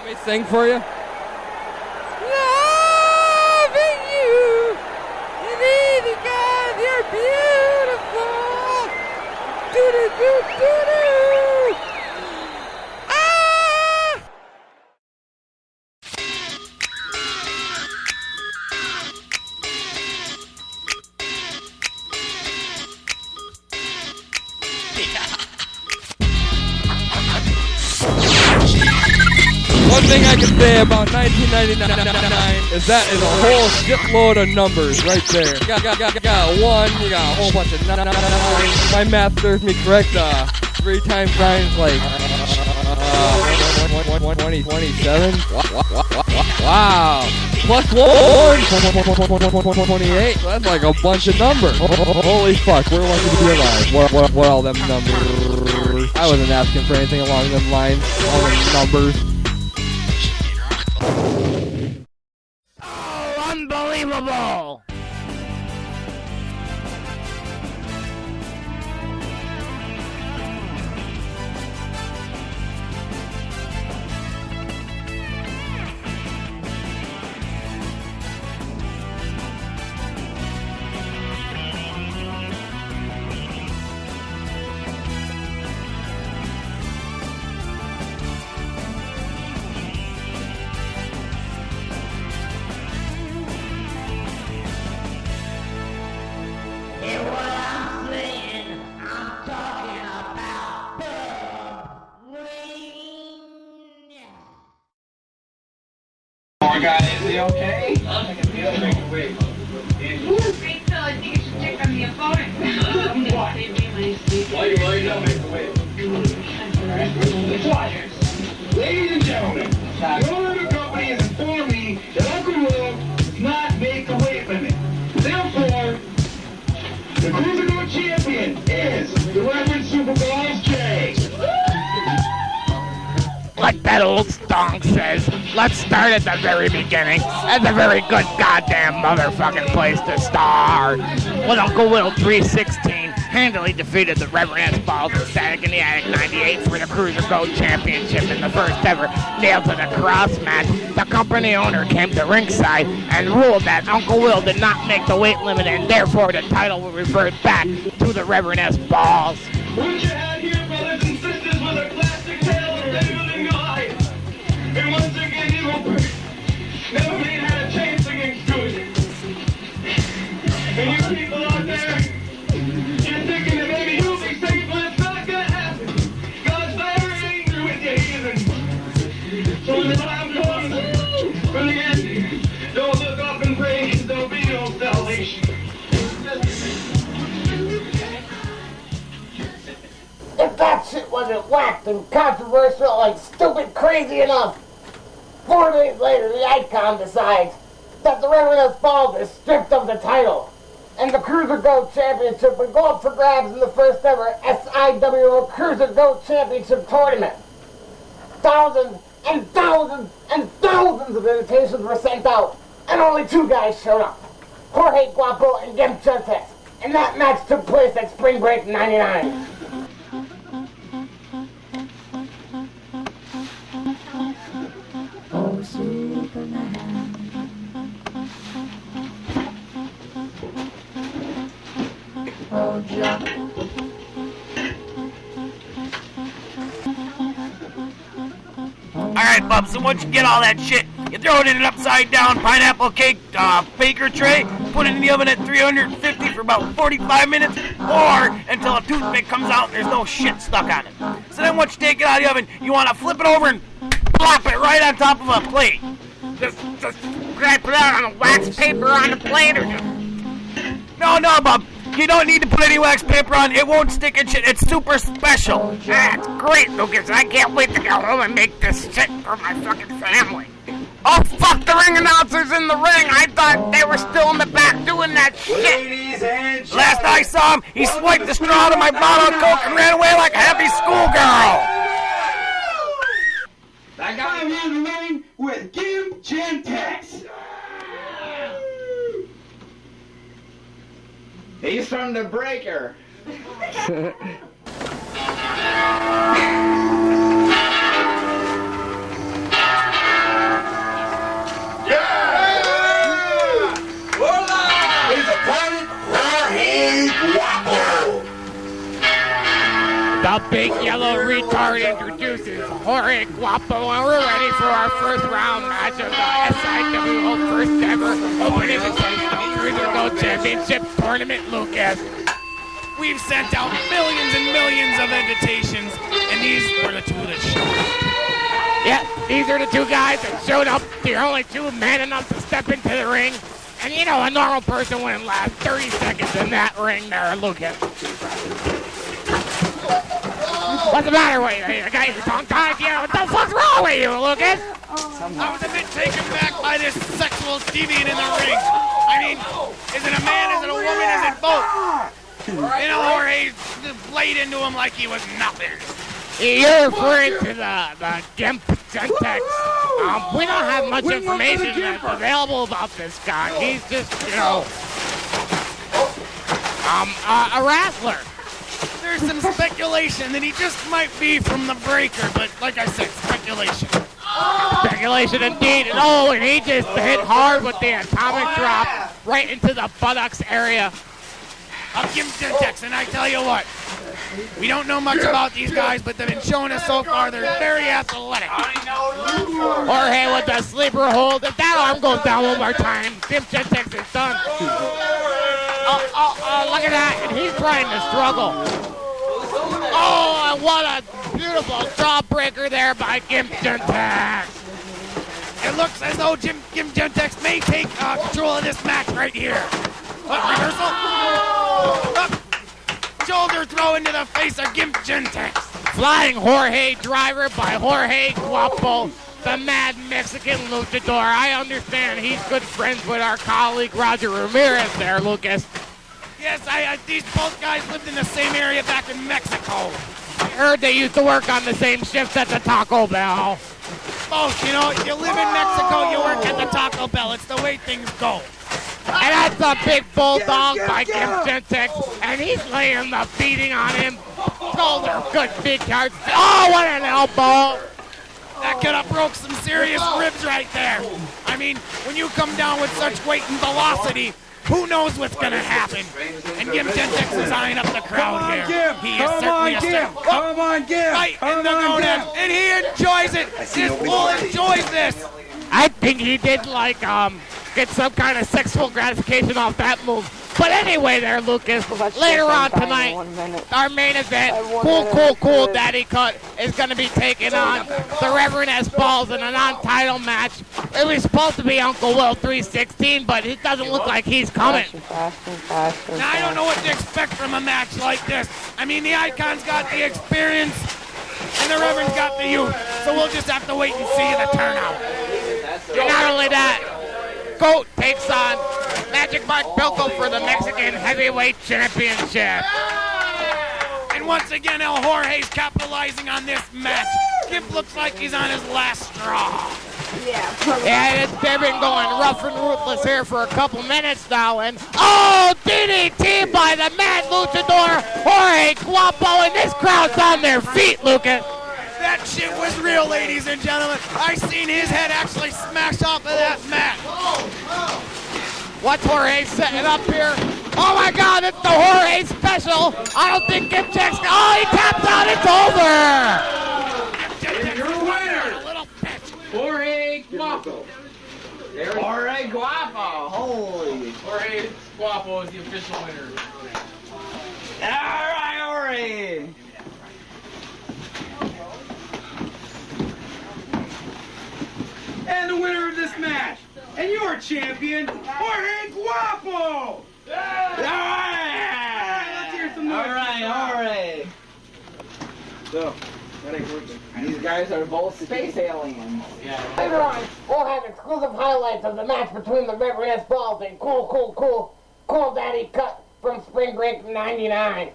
me to sing for you? Loving you, baby, God, you're beautiful. Do-do-do-do-do. One thing I can say about 1999 is that is a whole shitload of numbers right there. Got one, you got a whole bunch of nines. My math serves me correct. 3 times 9 is like 27. Wow. Plus 1, 28. So that's like a bunch of numbers. Holy fuck, we're lucky to be alive. What all them numbers? I wasn't asking for anything along them lines. All them numbers. Oh, unbelievable! Guy, is he okay? Wait, Phil, I think you should check on the opponent. Why you don't make the wait? Flyers. Ladies and gentlemen, the owner of the company has informed me that Uncle Will does not make the weight limit. Therefore, the Cruiserweight champion is the Reverend Super Balls J. Like that old song says, let's start at the very beginning. That's a very good goddamn motherfucking place to start. When Uncle Will 316 handily defeated the Reverend S.I.W.O and Static in the Attic 98 for the Cruiserweight Championship in the first ever nailed to the cross match, the company owner came to ringside and ruled that Uncle Will did not make the weight limit and therefore the title will revert back to the Reverend S.I.W.O. What you had here, brothers and sisters, was a classic tale of David and Goliath. And once again, evil bird never made had a chance against good. And you people out there, you're thinking that maybe you'll be safe, but it's not gonna happen. God's very angry with you, heathen. So when the time comes for the end, don't look up and pray, there'll be no salvation. If that shit wasn't whacked and controversial, like stupid crazy enough, 4 days later the Icon decides that the Reverend S.I.W.O is stripped of the title, and the Cruiserweight Championship would go up for grabs in the first ever SI.W.O Cruiserweight Championship tournament. Thousands and thousands and thousands of invitations were sent out, and only 2 guys showed up, Jorge Guapo and Gem Chuntes, and that match took place at Spring Break '99. Oh, Superman. Oh, John. Alright, Bubs, so once you get all that shit, you throw it in an upside down pineapple cake baker tray, put it in the oven at 350 for about 45 minutes, or until a toothpick comes out and there's no shit stuck on it. So then once you take it out of the oven, you want to flip it over and plop it right on top of a plate. Just can I put it on a wax paper on the plate or just... No, Bub. You don't need to put any wax paper on. It won't stick and shit. It's super special. That's great, Lucas. I can't wait to go home and make this shit for my fucking family. Oh, fuck, the ring announcer's in the ring. I thought they were still in the back doing that shit. Ladies and gentlemen. Last I saw him, he swiped the straw out of my bottle of Coke and ran away like a happy schoolgirl. I got him in the ring with Gem Chuntes. He's from the Breaker. fellow retard introduces Jorge Guapo, and we're ready for our first round match of the SI.W.O first ever Open Invitational Cruiser Championship Tournament, Lucas. We've sent out millions and millions of invitations, and these were the two that showed up. Yeah, these are the two guys that showed up. They're only two man enough to step into the ring. And you know, a normal person wouldn't last 30 seconds in that ring there, Lucas. What's the matter with you? You got your tongue tied? Yeah, what the fuck's wrong with you, Lucas? I was a bit taken back by this sexual deviant in the ring. I mean, is it a man, is it a woman, is it both? You know, Jorge laid into him like he was nothing. You're referring to the Gimp Gentex. We don't have much information that's available about this guy. He's just, you know, a wrestler. There's some speculation that he just might be from the breaker, but like I said, speculation. Speculation indeed. And he just hit hard with the atomic drop right into the buttocks area. I'll give him Gentex, and I tell you what, we don't know much about these guys, but they've been showing us so far they're very athletic. Jorge with the sleeper hold. If that arm goes down one more time, Gimp Gentex is done. Look at that, and he's trying to struggle. Oh, and what a beautiful jawbreaker there by Gimp Gentex. It looks as though Gimp Gentex may take control of this match right here. What, reversal? Look, shoulder throw into the face of Gimp Gentex. Flying Jorge driver by Jorge Guapo, the mad Mexican luchador. I understand he's good friends with our colleague Roger Ramirez there, Lucas. Yes, these both guys lived in the same area back in Mexico. I heard they used to work on the same shifts at the Taco Bell. Both, you know, you live in Mexico, you work at the Taco Bell. It's the way things go. And that's a big bulldog by Gimp Gentex, and he's laying the beating on him. Shoulder, good big hard. Oh, what an elbow! That could have broke some serious ribs right there. I mean, when you come down with such weight and velocity, who knows what's going to happen? And Gimp Gentex is eyeing up the crowd here. He is certainly a step Come on, Gimp! right in the gonads, and he enjoys it. This fool enjoys this. I think he did get some kind of sexual gratification off that move. But anyway there, Lucas, later on tonight, our main event, Cool Daddy Cut, is going to be taking on the Reverend S. Balls in a non-title match. It was supposed to be Uncle Will 316, but it doesn't look like he's coming. Now, I don't know what to expect from a match like this. I mean, the Icon's got the experience, and the Reverend's got the youth. So we'll just have to wait and see the turnout. And not only that, Goat takes on Magic Mike Bilko for the Mexican Heavyweight Championship. And once again, El Jorge's capitalizing on this match. Gimp looks like he's on his last straw. Yeah, they've been going rough and ruthless here for a couple minutes now. And DDT by the mad luchador Jorge Guapo, and this crowd's on their feet, Lucas. That shit was real, ladies and gentlemen. I seen his head actually smash off of that mat. What's Jorge setting up here? Oh my God, it's the Jorge special. I don't think Gimp Gentex. Oh, he taps out. It's over. And your winner, A little bitch. Jorge Guapo. Jorge Guapo. Holy. Jorge Guapo is the official winner. All right, Jorge. And the winner of this match, and your champion, Jorge Guapo! All right. Let's hear some noise. All right. So, that ain't working. These guys are both space aliens. Later on, we'll have exclusive highlights of the match between the Reverend S. Balls and Cool Daddy Cut from Spring Break '99.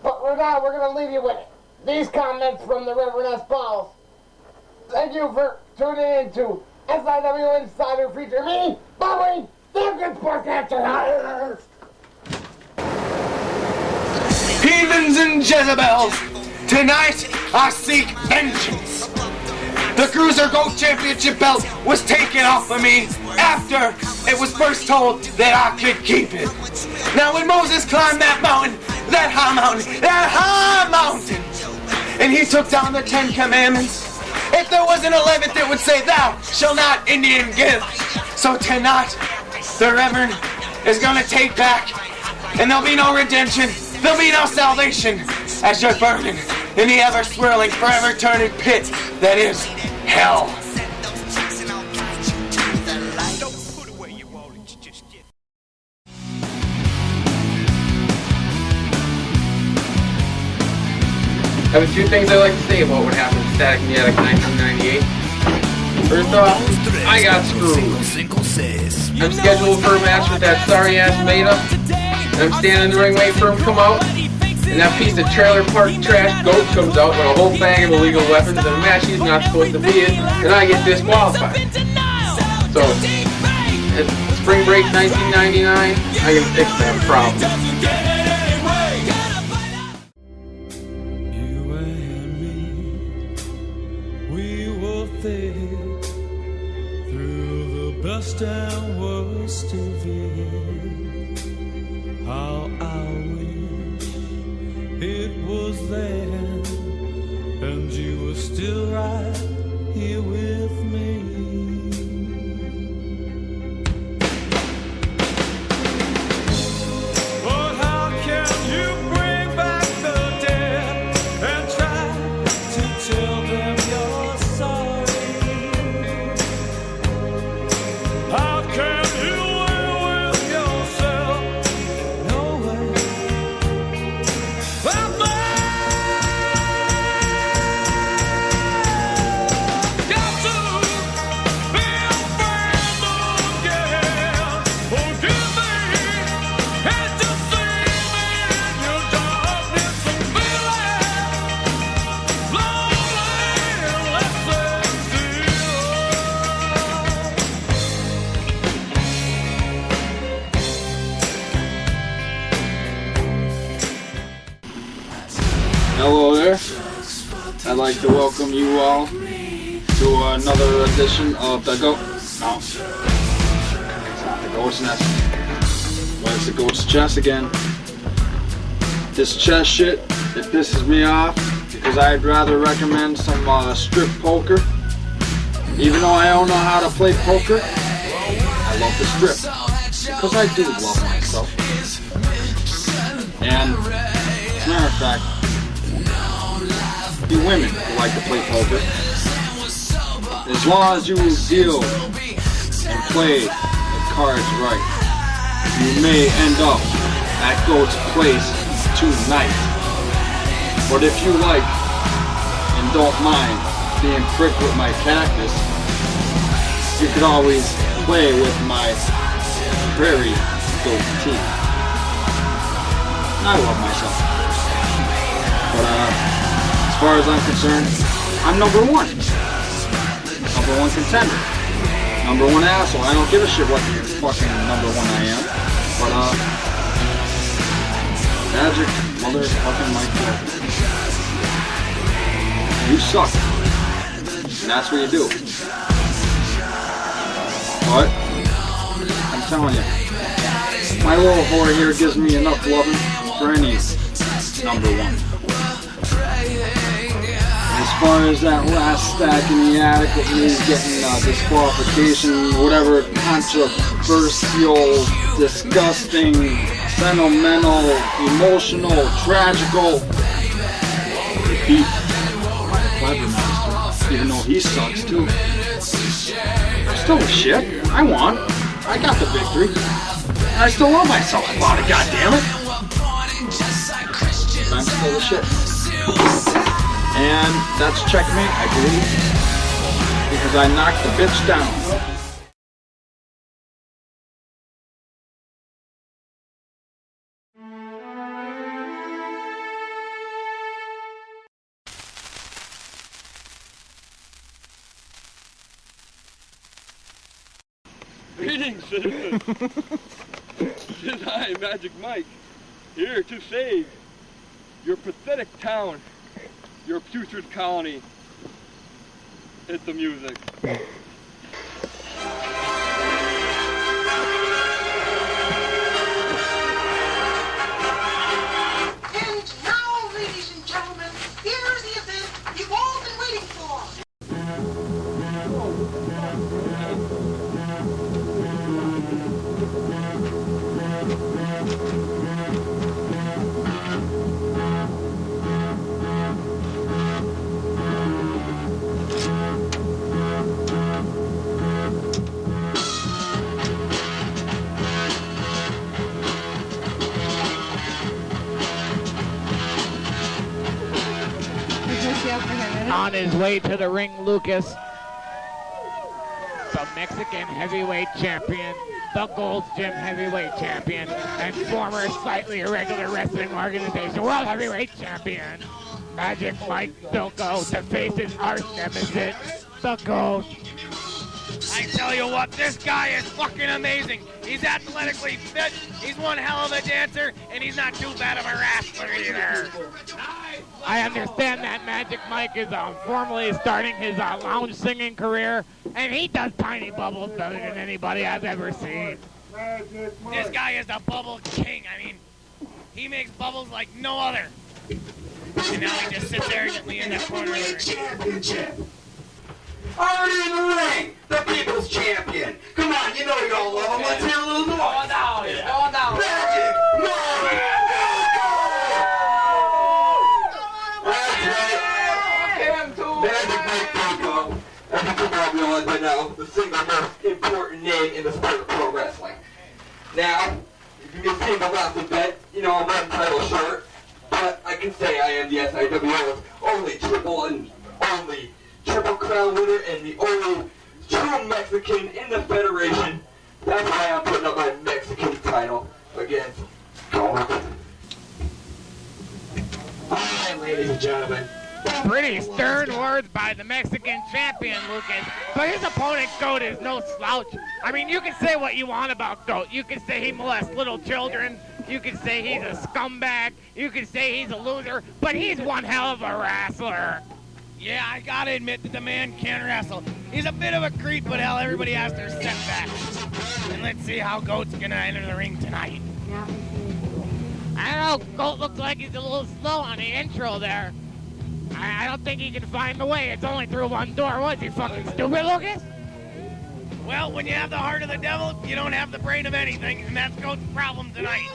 But we're going to leave you with these comments from the Reverend S. Balls. Thank you for tuning in to SI.W Insider feature me, Bobby, the good sportscaster. Heathens and Jezebels, tonight I seek vengeance. The Cruiser Goat Championship belt was taken off of me after it was first told that I could keep it. Now when Moses climbed that high mountain, and he took down the 10 Commandments. If there was an 11th, it would say, "Thou shalt not Indian give." So tonight, the Reverend is gonna take back, and there'll be no redemption, there'll be no salvation, as you're burning in the ever-swirling, forever-turning pit that is hell. I have two things I'd like to say about what happened to Static in the Attic 1998. First off, I got screwed. I'm scheduled for a match with that sorry-ass Beta, and I'm standing in the ring waiting for him to come out, and that piece of trailer park trash goat comes out with a whole bag of illegal weapons in a match he's not supposed to be in, and I get disqualified. So, at Spring Break 1999, I can fix that problem. Through the best and worst of it, how I wish it was then, and you were still right here with me. But how can you bring back the dead and try to tell them you're sorry? How can you live with yourself? No way. But got to be a friend again. Forgive me and to see me in your darkness and feeling lonely and less than zero. Hello there. I'd like to welcome you all to another edition of the Goat. No, it's not the Goat's Nest, but it's the Goat's Chest again. This chess shit, it pisses me off because I'd rather recommend some strip poker. Even though I don't know how to play poker, I love the strip because I do love myself. And as a matter of fact, the women who like to play poker, as long as you deal and play the cards right, you may end up at Goat's place tonight. But if you like and don't mind being pricked with my cactus, you can always play with my prairie goat teeth. I love myself. But as far as I'm concerned, I'm number one. Number one contender. Number one asshole. I don't give a shit what fucking number one I am. But Magic motherfucking Mike Tyson. You suck. And that's what you do. But I'm telling you, my little whore here gives me enough loving for any number one. As far as that last stack in the attic with me getting disqualification, whatever controversial, disgusting, sentimental, emotional, tragical, beat Clever Master, even though he sucks too. Still the shit. I won. I got the victory. And I still love myself about it, goddammit. I'm still the shit. And that's checkmate, I believe, because I knocked the bitch down. Greetings, citizens. It is I, Magic Mike, here to save your pathetic town, your putrid colony. Hit the music. And now, ladies and gentlemen, here's the event his way to the ring, Lucas. The Mexican heavyweight champion, the Gold's Gym heavyweight champion, and former slightly irregular wrestling organization world heavyweight champion, Magic Mike Bilko, to face his arch nemesis, the GOAT. I tell you what, this guy is fucking amazing. He's athletically fit, he's one hell of a dancer, and he's not too bad of a wrestler either. I understand that Magic Mike is formally starting his lounge singing career, and he does tiny bubbles better than anybody I've ever seen. This guy is the bubble king. I mean, he makes bubbles like no other. And now he just sits arrogantly in the corner of the ring. Already in the ring, the people's champion. Come on, you know you all love him. Let's hear a little noise. Going down. Magic Mike! Magic Mike Bilko. As you can all realize by now, the single most important name in the sport of pro wrestling. Now, if you can single out the bet, you know I'm one title short, but I can say I am the SI.W.O's only triple crown winner and the only true Mexican in the federation. That's why I'm putting up my Mexican title against GOAT. Alright, ladies and gentlemen. Pretty stern words by the Mexican champion, Lucas. But his opponent, GOAT, is no slouch. I mean, you can say what you want about GOAT. You can say he molests little children. You can say he's a scumbag. You can say he's a loser. But he's one hell of a wrestler. Yeah, I gotta admit that the man can wrestle. He's a bit of a creep, but hell, everybody has their setbacks. And let's see how GOAT's gonna enter the ring tonight. I don't know, GOAT looks like he's a little slow on the intro there. I don't think he can find the way. It's only through one door. What, is he fucking stupid, Lucas? Well, when you have the heart of the devil, you don't have the brain of anything, and that's GOAT's problem tonight.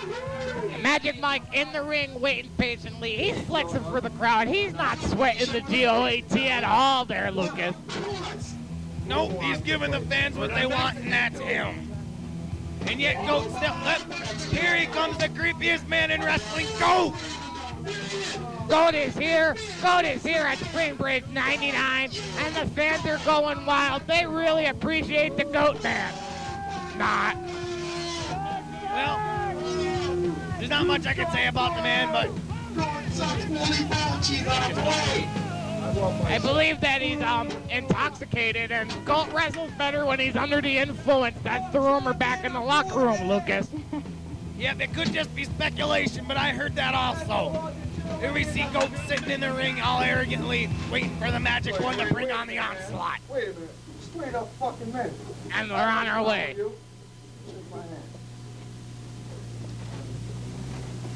Magic Mike in the ring waiting patiently. He's flexing for the crowd. He's not sweating the GOAT at all there, Lucas. Nope, he's giving the fans what they want, and that's him. And yet GOAT stepped up. Here he comes, the creepiest man in wrestling, GOAT! GOAT is here. GOAT is here at Spring Break 99, and the fans are going wild. They really appreciate the GOAT man. Not. Well, there's not much I can say about the man, but I believe that he's intoxicated, and GOAT wrestles better when he's under the influence. That's the rumor back in the locker room, Lucas. yeah, it could just be speculation, but I heard that also. Here we see GOAT sitting in the ring all arrogantly, waiting for the Magic One to bring on the onslaught. Wait a minute. Straight up fucking minute. And we're on our way.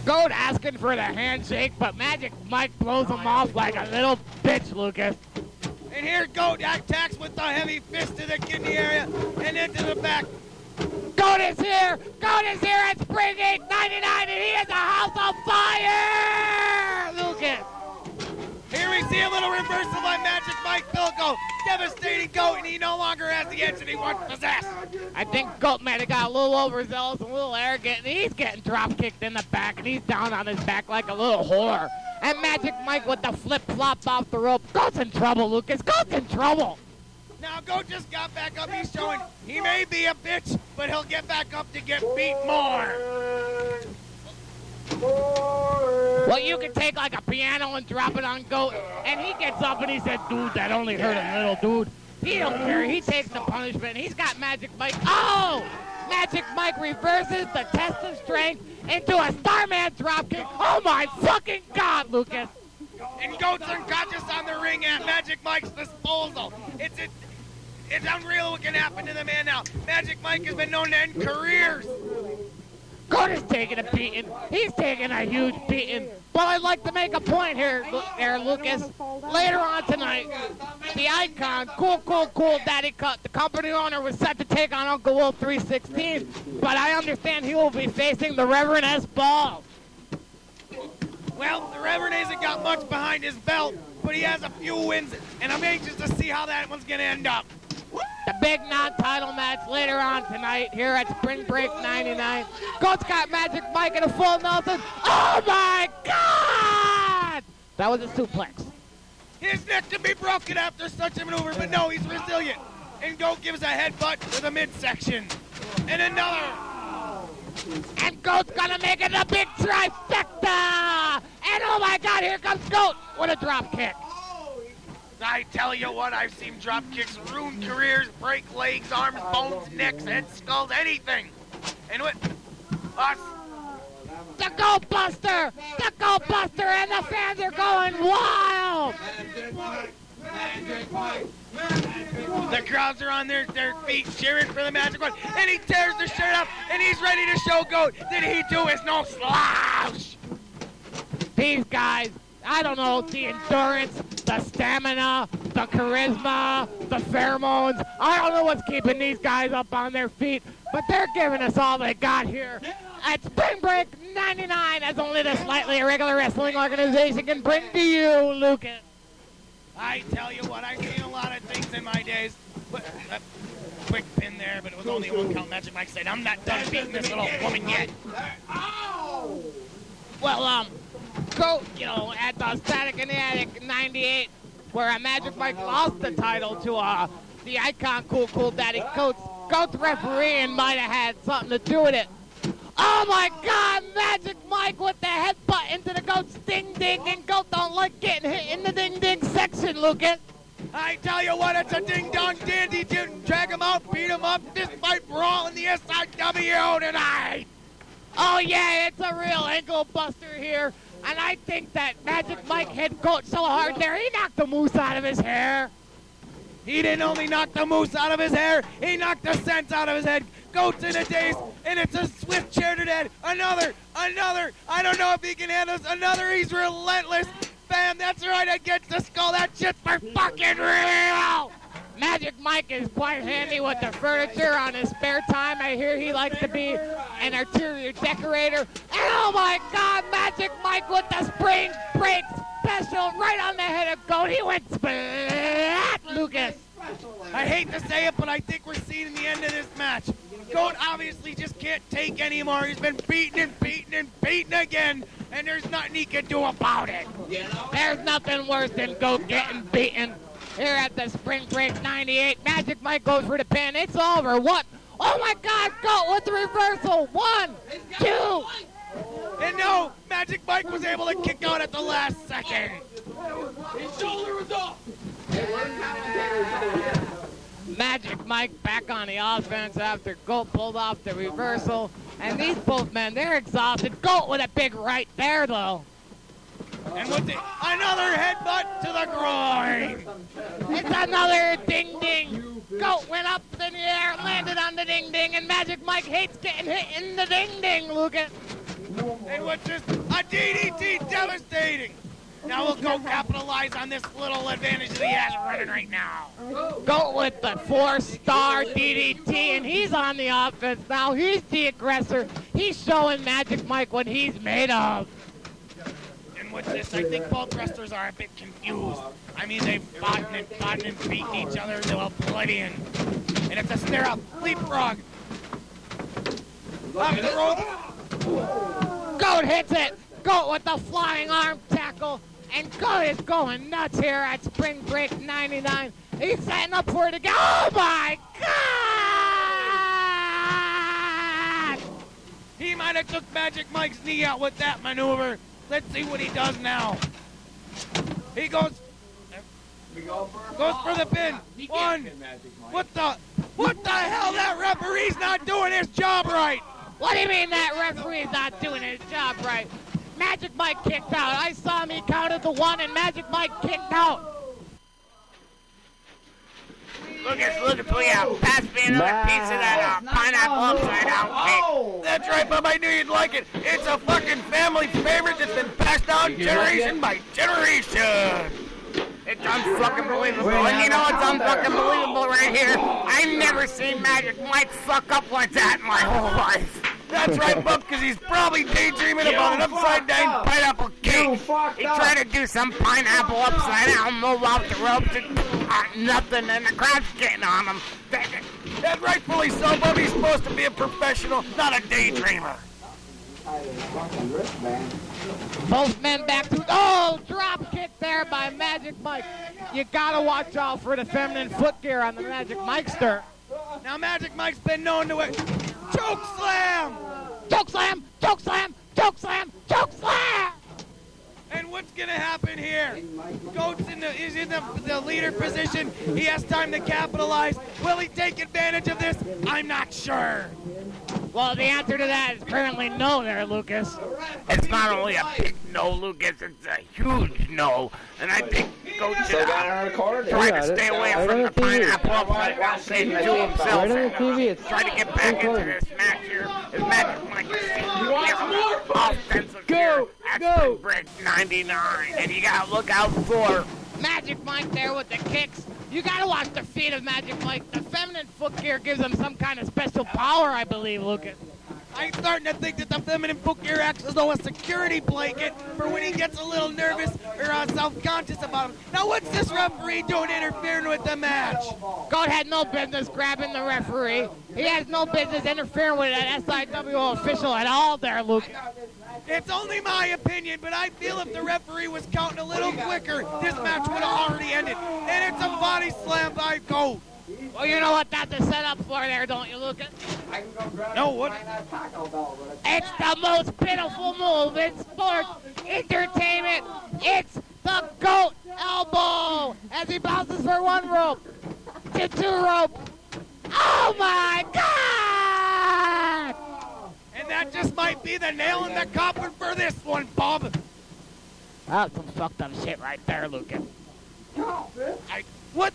GOAT asking for the handshake, but Magic Mike blows him off like a little bitch, Lucas. And here GOAT attacks with the heavy fist to the kidney area and into the back. GOAT is here! GOAT is here at Spring 899, and he is a house of fire! Lucas! Here we see a little reversal by Magic Mike Bilko, devastating GOAT, and he no longer has the edge that he once possessed. I think GOAT might have got a little overzealous, a little arrogant, and he's getting drop kicked in the back, and he's down on his back like a little whore. And Magic Mike with the flip-flop off the rope. GOAT's in trouble, Lucas. GOAT's in trouble. Now GOAT just got back up. He's showing he may be a bitch, but he'll get back up to get beat more. Well, you can take like a piano and drop it on GOAT, and he gets up and he said, dude, that only hurt a little, dude. He don't care. He takes the punishment. He's got Magic Mike. Oh! Magic Mike reverses the test of strength into a Starman dropkick. Oh, my fucking God, Lucas. And GOAT's unconscious on the ring at Magic Mike's disposal. It's unreal what can happen to the man now. Magic Mike has been known to end careers. GOAT is taking a beating. He's taking a huge beating. But I'd like to make a point here, Lucas. Later on tonight, the icon, Cool Daddy Cut, the company owner, was set to take on Uncle Will 316. But I understand he will be facing the Reverend S.I.W.O. Well, the Reverend hasn't got much behind his belt, but he has a few wins, and I'm anxious to see how that one's going to end up. The big non-title match later on tonight here at Spring Break 99. GOAT's got Magic Mike in a full Nelson. Oh my God! That was a suplex. His neck can be broken after such a maneuver, but no, he's resilient. And Goat gives a headbutt to the midsection. And another. And Goat's gonna make it a big trifecta! And oh my God, here comes Goat with a drop kick. I tell you what, I've seen drop kicks ruin careers, break legs, arms, bones, necks, heads, skulls, anything. And with us, the Goat Buster! The Goat Buster, and the fans are going wild! the crowds are on their feet cheering for the Magic Mike, and he tears the shirt up, and he's ready to show Goat that he too is no slouch. These guys, I don't know, the endurance, the stamina, the charisma, the pheromones. I don't know what's keeping these guys up on their feet, but they're giving us all they got here at Spring Break 99, as only the slightly irregular wrestling organization can bring to you, Lucas. I tell you what, I've seen a lot of things in my days. Quick pin there, but it was only one count. Magic Mike said, I'm not done beating this little woman yet. Well, Goat, at the Static in the Attic 98, where Magic Mike lost the title to the icon Cool Daddy Coates. Goat's refereeing might have had something to do with it. Oh my God, Magic Mike with the headbutt into the Goat's ding-ding, and Goat don't like getting hit in the ding-ding section, Lucas. I tell you what, it's a ding-dong dandy. Drag him out, beat him up, fist fight brawl in the SI.W.O tonight. Oh yeah, it's a real ankle buster here. And I think that Magic Mike hit Goat so hard there, he knocked the moose out of his hair. He didn't only knock the moose out of his hair, he knocked the sense out of his head. Goat's in a daze, and it's a swift chair to the head. Another. I don't know if he can handle this. Another, he's relentless. Bam, that's right, against the skull. That shit's for fucking real. Magic Mike is quite handy with the furniture on his spare time. I hear he likes to be an interior decorator. And oh my God, Magic Mike with the Spring Break special right on the head of Goat. He went splat, Lucas. I hate to say it, but I think we're seeing the end of this match. Goat obviously just can't take anymore. He's been beaten and beaten and beaten again, and there's nothing he can do about it. There's nothing worse than Goat getting beaten. Here at the Spring Break 98, Magic Mike goes for the pin. It's over. What? Oh my God, Goat with the reversal. 1, 2. And no, Magic Mike was able to kick out at the last second. His shoulder was off. Magic Mike back on the offense after Goat pulled off the reversal. And these both men, they're exhausted. Goat with a big right there, though. And with another headbutt to the groin. It's another ding-ding. Goat went up in the air, landed on the ding-ding, and Magic Mike hates getting hit in the ding-ding, Lucas. And with just a DDT devastating. Now we'll go capitalize on this little advantage that he has running right now. Goat with the 4-star DDT, and he's on the offense now. He's the aggressor. He's showing Magic Mike what he's made of. And with this, I think both wrestlers are a bit confused. I mean, they've fought and beaten each other to oblivion. And it's a stare-up, leapfrog. Off the rope. Goat hits it. Goat with the flying arm tackle. And Goat is going nuts here at Spring Break 99. He's setting up for it again. Oh my God! He might have took Magic Mike's knee out with that maneuver. Let's see what he does now. He goes for the pin. 1. What the hell? That referee's not doing his job right. What do you mean that referee's not doing his job right? Magic Mike kicked out. I saw him, he counted the 1, and Magic Mike kicked out. Lucas, will you pass me another piece of that pineapple upside down cake? That's right, Bub, I knew you'd like it. It's a fucking family favorite that's been passed down generation by generation. It's unfucking-believable. And you know what's unfucking-believable right here? I've never seen Magic Mike fuck up like that in my whole life. That's right, Bub, because he's probably daydreaming about an upside-down pineapple cake. He tried to do some pineapple upside-down move off the ropes and nothing, and the crowd's getting on him. That's rightfully so, Bub. He's supposed to be a professional, not a daydreamer. Both men back to, oh, drop kick there by Magic Mike. You gotta watch out for the feminine foot gear on the Magic Mikester. Now Magic Mike's been known to it. Choke slam! Choke slam, choke slam, choke slam, choke slam! And what's gonna happen here? Goat's is in the leader position. He has time to capitalize. Will he take advantage of this? I'm not sure. Well, the answer to that is currently no there, Lucas. It's not only a big no, Lucas, it's a huge no. And I think Goat should try to stay away from the pineapple upside down stage to himself. Try to get back into this match here. His Magic Mike offensive gear at Spring Break 99. And you gotta look out for Magic Mike there with the kicks. You gotta watch the feet of Magic Mike. The feminine foot gear gives him some kind of special power, I believe, Lucas. I'm starting to think that the feminine foot gear acts as though a security blanket for when he gets a little nervous or self-conscious about him. Now what's this referee doing interfering with the match? Goat had no business grabbing the referee. He has no business interfering with an SI.W.O official at all there, Lucas. It's only my opinion, but I feel if the referee was counting a little quicker, this match would have already ended. And it's a body slam by Goat. Well, you know what that's a setup for there, don't you, Lucas? No, what? It's the most pitiful move in sports entertainment. It's the Goat elbow as he bounces for one rope to two rope. Oh, my God! And that just might be the nail in the coffin for this one, Bob. That's some fucked up shit right there, Lucas. What?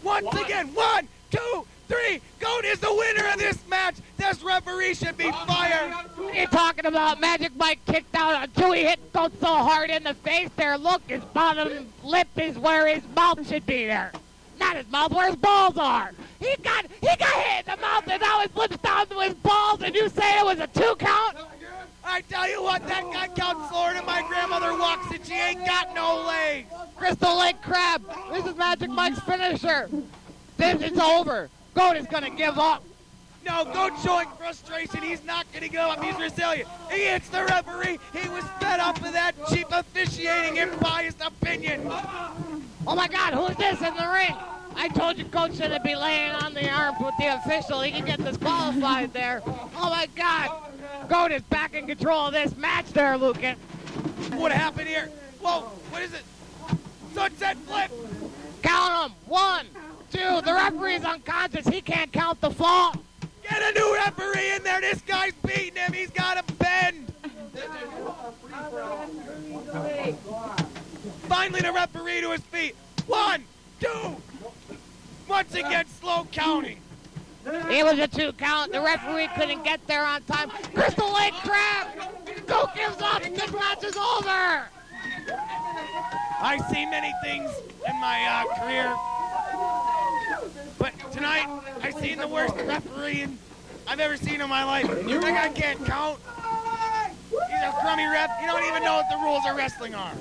Once again, 1, 2, 3. Goat is the winner of this match. This referee should be fired. What are you talking about? Magic Mike kicked out until he hit Goat so hard in the face there. Look, his bottom lip is where his mouth should be there. Not his mouth, where his balls are. He got hit in the mouth and now his lips down to his balls, and you say it was a 2 count? I tell you what, that guy counts slower than my grandmother walks and she ain't got no legs. Crystal Lake Crab, this is Magic Mike's finisher. This is over. Goat is gonna give up. No, Goat's showing frustration. He's not gonna give up. He's resilient. He hits the referee. He was fed up with that cheap officiating and biased opinion. Oh my God, who's this in the ring? I told you Goat shouldn't be laying on the arms with the official. He can get disqualified there. Oh my God. Goat is back in control of this match there, Lucas. What happened here? Whoa, what is it? Sunset flip. Count them. 1, 2. The referee's unconscious. He can't count the fall. Get a new referee in there. This guy's beating him. He's got him bend. Finally, the referee to his feet. 1, 2. Once again, slow counting. It was a 2 count. The referee couldn't get there on time. Crystal Lake Crab. Goat gives up. This match is over. I've seen many things in my career, but tonight I've seen the worst refereeing I've ever seen in my life. You think I can't count? He's a crummy ref. You don't even know what the rules of wrestling are.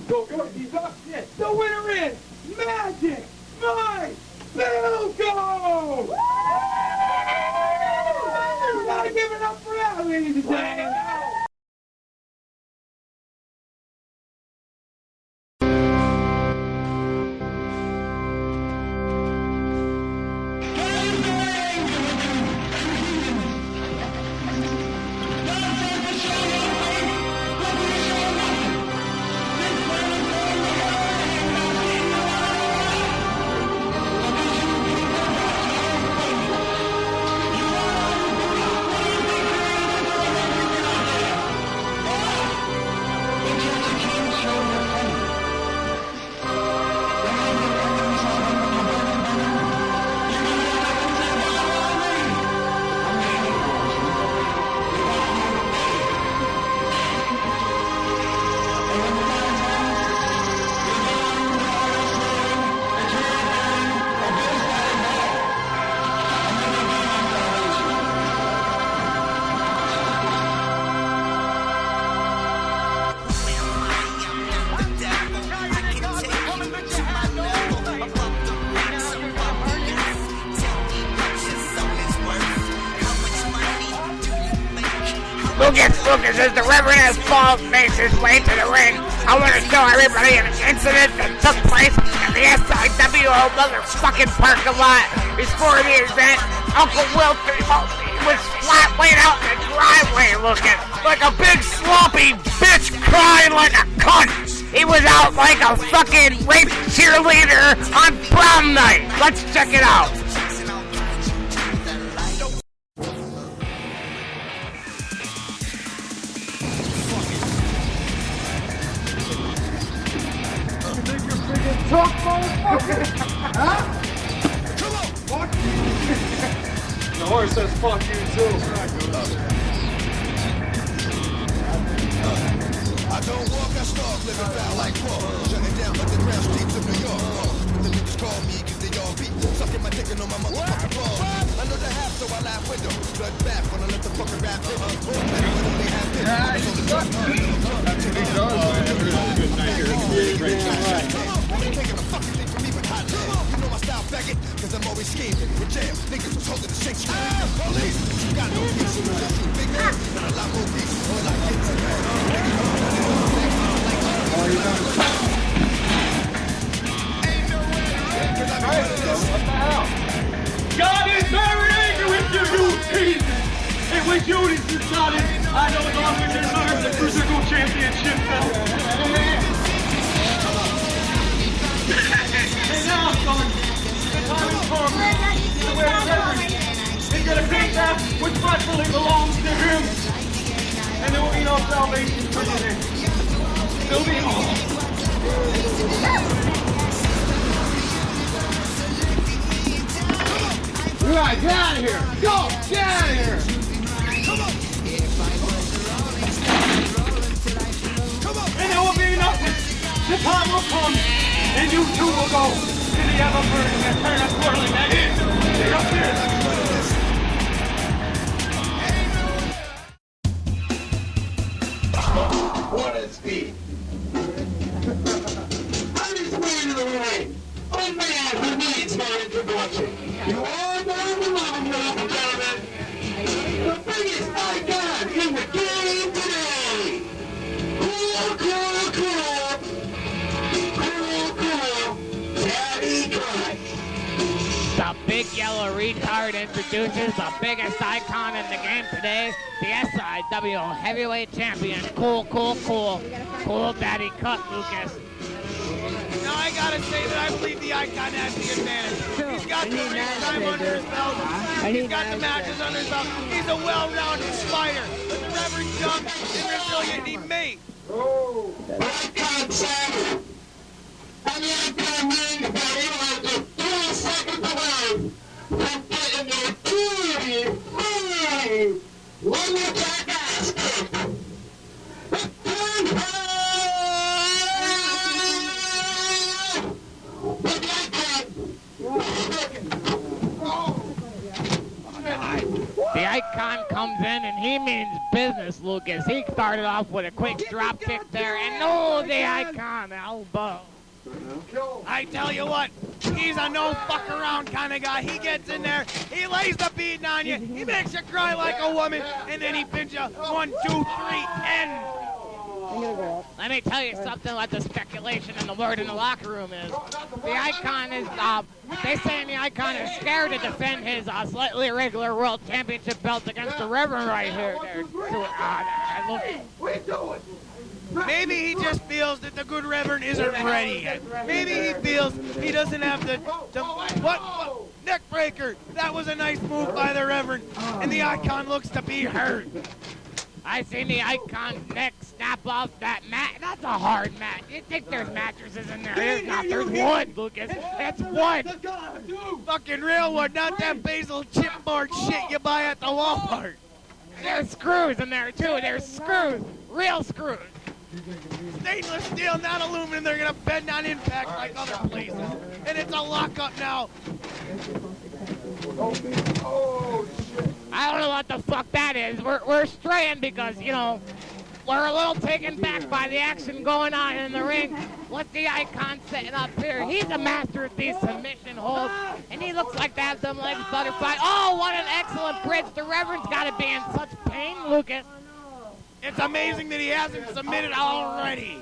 Go, he's up. The winner is Magic Mike Bilko! You gotta give it up for that, ladies and gentlemen. Lucas, as the Reverend S.I.W.O makes his way to the ring, I want to show everybody an incident that took place at the SI.W.O motherfucking parking lot before the event. Uncle Will was flat laid out in the driveway looking like a big sloppy bitch crying like a cunt. He was out like a fucking rape cheerleader on prom night. Let's check it out. Talk, motherfucker! Huh? Come on, fuck you! The horse says fuck you too. I don't walk, I stalk, living foul like Paul. Shutting down underground streets of New York. The niggas call me cause they all beat. Sucking my dick and on my motherfucking balls. I know the half, so I laugh with them. Blood back when I let the fucking rap hit. Only half hit. That's what he does, man. Everyone's a good night here. It's great. Taking a fucking thing from me with hot legs. You know my style, faggot, cause I'm always scheming. With jail, niggas was holding the shake street. Police, you got no peace. You just shoot big man, and a lot more peace. All I get to man. God is very angry with you, you heathen! And with you, this is not it. I no longer deserve the physical championship belt. And now, son, the time has come to where the Reverend is going to take that which rightfully belongs to him. And there will be no salvation for you then. There'll be no. Right, get out of here! Go! Get out of here! And there will be nothing. The time will come, and you too will go to the ever-burning and turn a swirling that is the abyss. What is speed? I'm just waiting in the rain. Oh man, who needs my introduction? You all know the love, ladies and gentlemen. The biggest icon in the game today. Cool, cool, cool. Cool, cool. Daddy Cut. The big yellow retard introduces the biggest icon in the game today, the SI.W.O heavyweight champion. Cool, cool, cool. Cool Daddy Cut, Lucas. Now I gotta say that I believe the Icon has the advantage. He's got the ring time under his belt. He's got the matches under his belt. He's a well-rounded fighter. But the Reverend's young and resilient. He may. Icon champion. And the Icon means that he was 3 seconds away from getting their duty free. One more jackass kick. The Icon comes in and he means business, Lucas. He started off with a quick drop kick there, and the Icon elbow. I tell you what, he's a no fuck around kind of guy. He gets in there, he lays the beating on you, he makes you cry like a woman, and then he pins you 1, 2, 3, end. Let me tell you something what the speculation and the word in the locker room is. The Icon is, they saying the Icon is scared to defend his slightly irregular world championship belt against the Reverend right here. Maybe he just feels that the good Reverend isn't ready yet. Maybe he feels he doesn't have the what? Neck breaker. That was a nice move by the Reverend, and the Icon looks to be hurt. I seen the Icon's neck snap off that mat. That's a hard mat. You think there's mattresses in there? There's not. There's wood, Lucas. That's wood. Fucking real wood, not that basil chipboard shit you buy at the Walmart. There's screws in there, too. There's screws. Real screws. Stainless steel, not aluminum. They're going to bend on impact like other places. And it's a lockup now. Oh, shit. I don't know what the fuck that is. We're straying because, you know, we're a little taken back by the action going on in the ring. What's the Icon setting up here? He's a master at these submission holds, and he looks like to have them legs butterfly. Oh, what an excellent bridge. The Reverend's got to be in such pain, Lucas. It's amazing that he hasn't submitted already.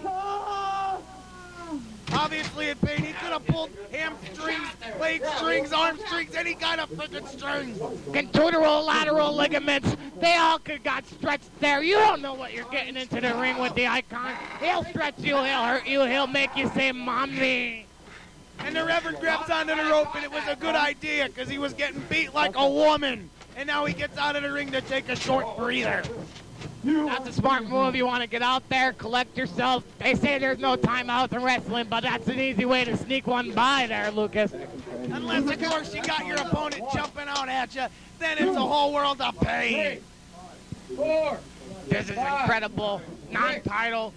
Obviously in pain. He could have pulled hamstrings, leg strings, arm strings, any kind of freaking strings. Contural, lateral ligaments, they all could got stretched there. You don't know what you're getting into the ring with the Icon. He'll stretch you, he'll hurt you, he'll make you say, Mommy. And the Reverend grabs onto the rope, and it was a good idea because he was getting beat like a woman. And now he gets out of the ring to take a short breather. That's a smart move. You want to get out there, collect yourself. They say there's no timeouts in wrestling, but that's an easy way to sneak one by there, Lucas. Unless, of course, you got your opponent jumping out at you, then it's a whole world of pain. This is incredible. Non-title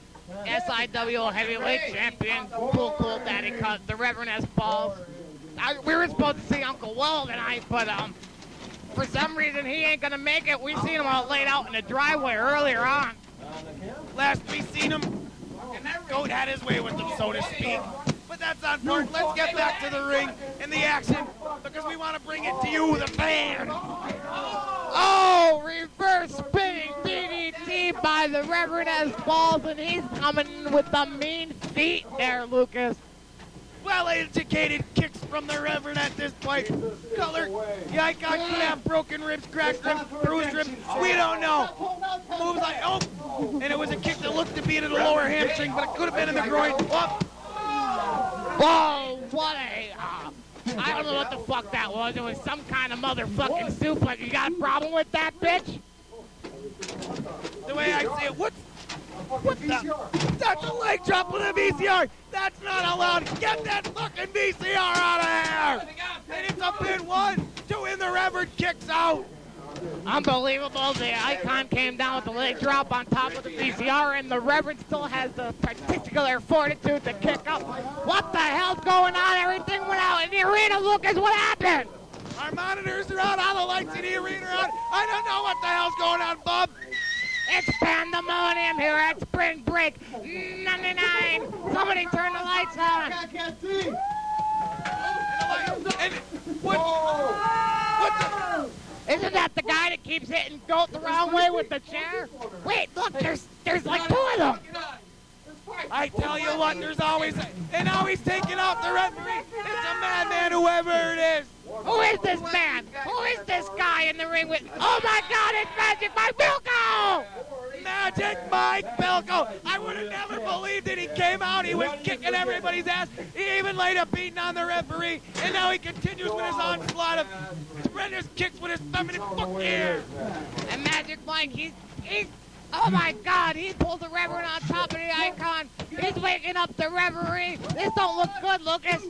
SI.W.O heavyweight champion. Cool daddy cut. The Reverend has balls. We were supposed to see Uncle Will tonight, but for some reason he ain't gonna make it. We seen him all laid out in the driveway earlier on. Last we seen him, Goat had his way with him, so to speak. But that's not important. Let's get back to the ring and the action because we want to bring it to you, the fan. Oh, reverse spinning DDT by the Reverend has balls, and he's coming with the mean feet there, Lucas. Well-educated kicks from the Reverend at this point. Color, the Icon could have broken ribs, cracked ribs, bruised ribs. We don't know. Moves like, oh, and it was a kick that looked to be into the lower hamstring, but it could have been in the groin. Oh. Whoa, what a, I don't know what the fuck that was. It was some kind of motherfucking suplex. You got a problem with that, bitch? The way I see it, what the? That's a leg drop with a VCR. That's not allowed. Get that fucking VCR out of here. And it's a pin 1, 2, and the Reverend kicks out. Unbelievable. The Icon came down with the leg drop on top of the VCR, and the Reverend still has the particular fortitude to kick up. What the hell's going on? Everything went out in the arena. Lucas, what happened? Our monitors are out. All the lights in the arena are out. I don't know what the hell's going on, Bob. It's pandemonium here at Spring Break 99. Somebody turn the lights on. I can't see. And what the? Isn't that the guy that keeps hitting Goat the wrong way with the chair? Wait, look, there's like 2 of them. I tell you what, there's always, and now he's taking out the referee. It's a madman, whoever it is. Who is this man? Who is this guy in the ring with? Oh my God, it's Magic Mike Bilko! Magic Mike Bilko. I would have never believed it. He came out, he was kicking everybody's ass. He even laid a beating on the referee, and now he continues with his onslaught of tremendous kicks with his feminine foot here. And Magic Mike, he's oh my God, he pulled the Reverend on top of the Icon. He's waking up the referee. This don't look good, Lucas.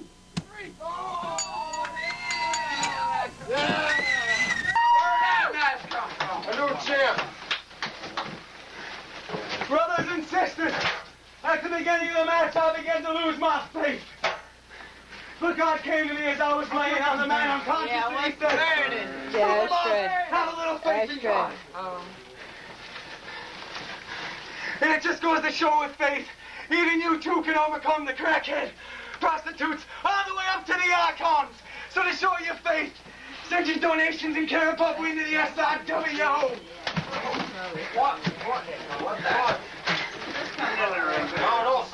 A new champ. Brothers and sisters, at the beginning of the match, I began to lose my faith. But God came to me as I was laying on the mat unconscious, and He said, have a little faith in God. And it just goes to show with faith, even you too can overcome the crackhead, prostitutes, all the way up to the icons. So to show your faith, send your donations and carry Puppy into the SI.W.O. What the hell? No,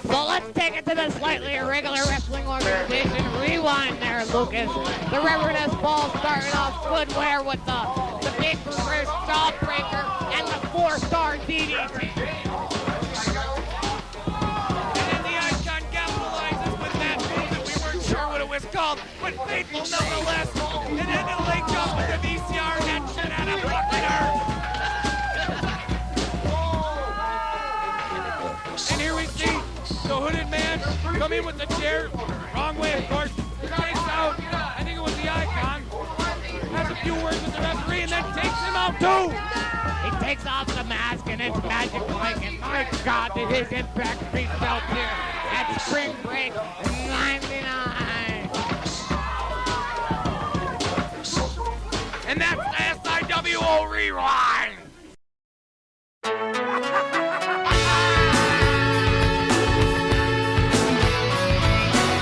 So let's take it to the slightly irregular wrestling organization. Rewind there, Lucas. The Reverend has balls starting off good wear with the big reverse jawbreaker and the 4-star DDT. And then the Icon capitalizes with that move that we weren't sure what it was called, but faithful nonetheless. And then the leg jump with the VCR, that shit out of fucking earth. And here we see the hooded man come in with the chair, wrong way of course, takes out, I think it was the Icon, has a few words with the referee and then takes him out too. He takes off the mask and it's Magic Mike, and my God, did his impact be felt here at Spring Break 99. And that's the SI.W.O. Rewind.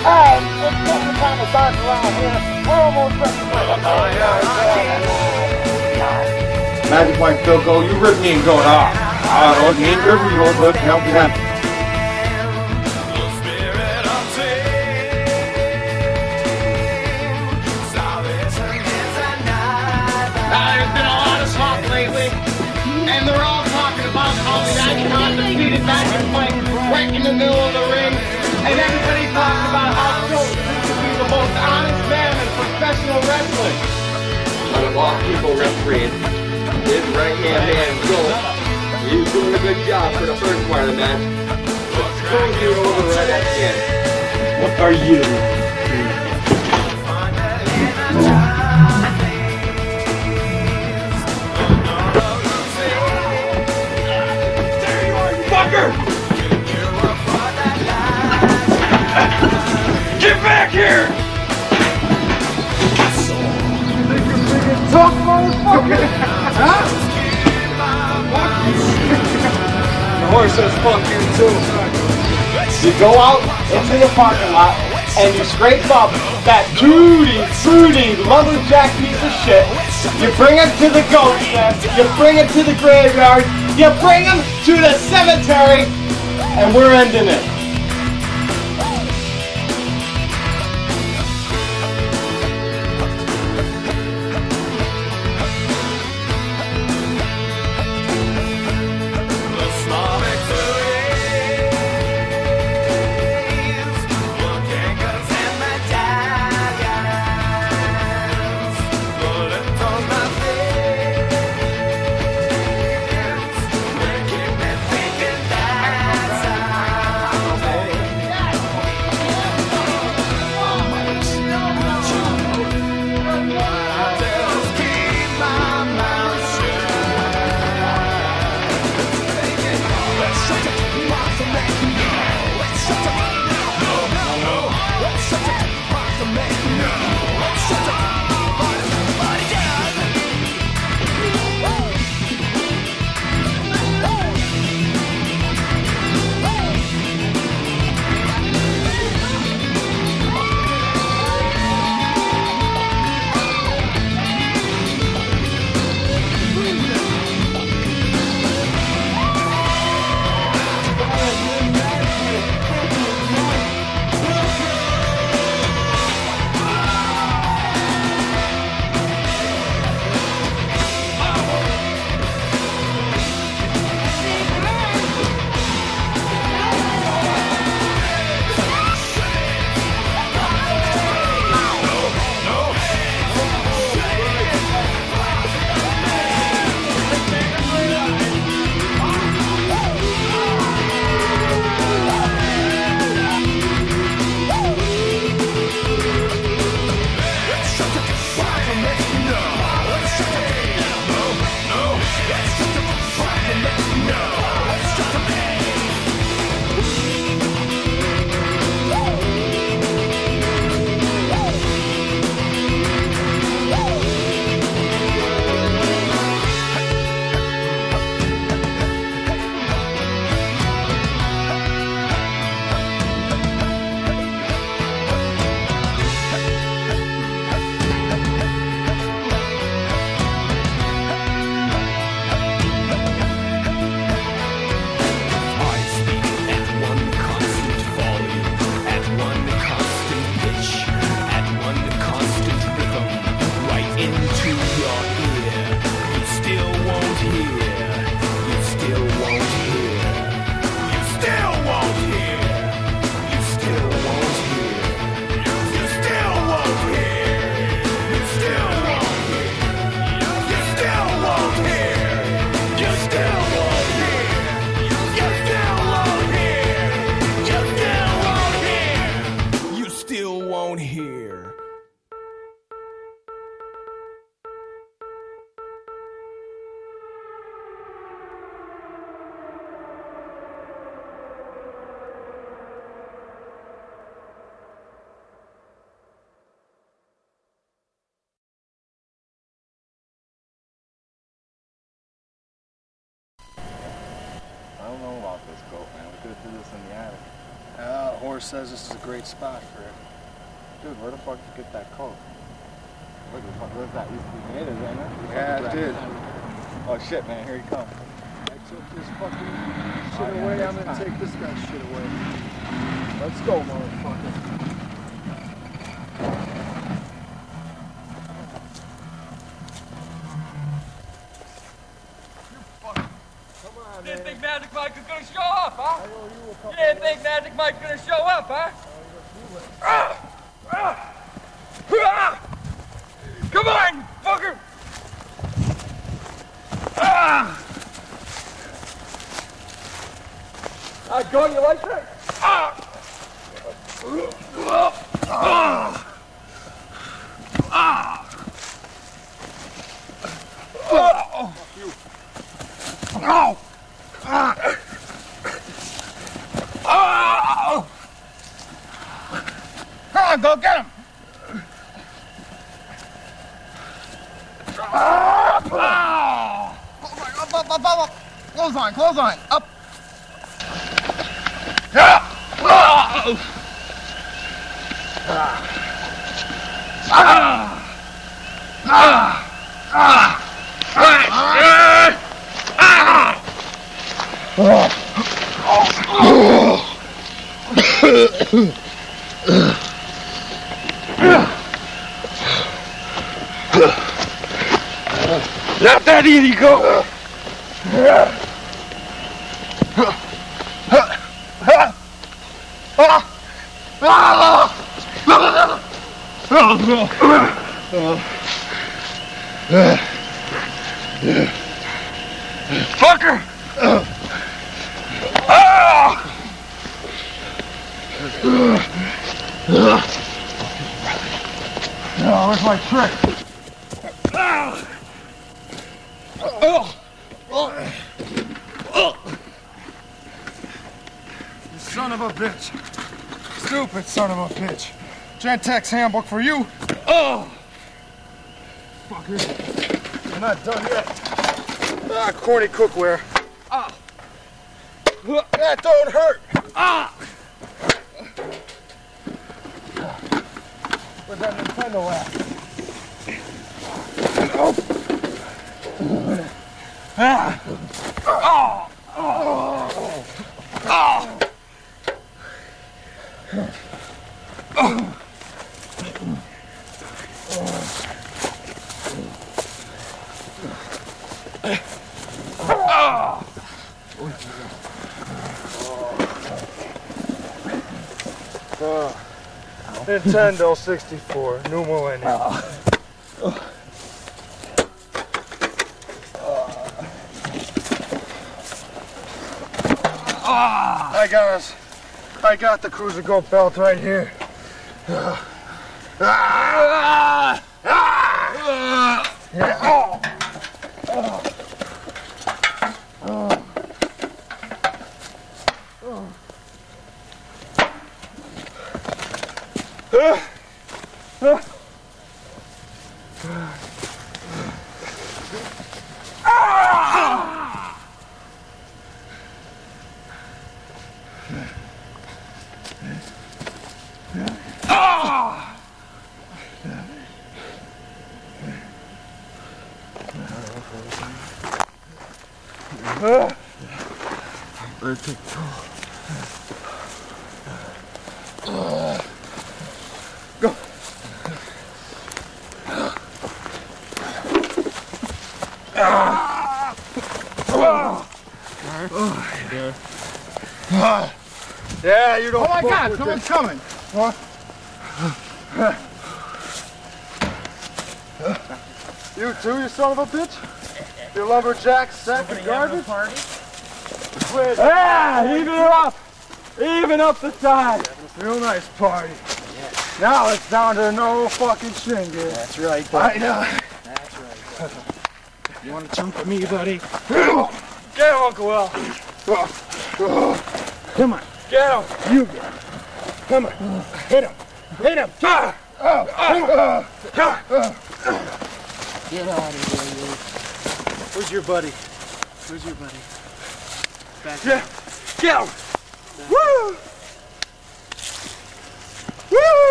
Alright, it's getting kind of dark around here. We're almost ready for the Magic Mike, Phil, go. You rip me and go. Don't need river, you old look, help me then. There's been a lot of talk lately, and they're all talking about how the Icon defeated Magic Mike right in the middle of the ring, and everybody talks about how Joe used to be the most honest man in professional wrestling. Out of all people refereeing, his right-hand man, Joe, he was doing a good job for the first part of the match, but screwed you over right at the end. What are you? Get back here! Tough motherfucker! Huh? The horse says fuck you too. You go out into the parking lot and you scrape up that tutti fruity lumberjack piece of shit. You bring it to the goat shed, you bring it to the graveyard, you bring him to the cemetery, and we're ending it. I don't know about this goat, man. We could do this in the attic. Horse says this is a great spot for it. Dude, where the fuck did you get that coat? What the fuck was that? Used to be native, ain't it? Yeah, it did. Oh shit, man, here he comes. I took this fucking shit away. I'm gonna take this guy's shit away. Let's go, motherfucker. You didn't think Magic Mike was gonna show up, huh? You didn't think Magic Mike's gonna show up, huh? Come on, fucker! Gun, you like that? Come on, go get him! Clothesline, up! Not that easy, go! Fucker! Oh, where's my trick? You son of a bitch. Stupid son of a bitch. Gentex handbook for you. Oh! Fucker. You're not done yet. Ah, corny cookware. Ah. That don't hurt. Ah! Where's that Nintendo at? Ah! Oh! Oh! Oh! Nintendo 64, new millennium. I got the Cruiser Goat belt right here. Yeah. Go. Yeah, you don't. Oh my God, with someone's it. coming. What? You too, you son of a bitch? You lumberjack sack of garbage? Ah, even her up! Even up the side! Real nice party. Now it's down to no fucking shindig. That's right, I know. That's right. You want to jump with me, buddy? Get him, Uncle Will! Come on. Get him! You get him. Come on. Hit him. Hit him. Get out of here, you. Where's your buddy? Where's your buddy? Back Yeah. Get him! Woo!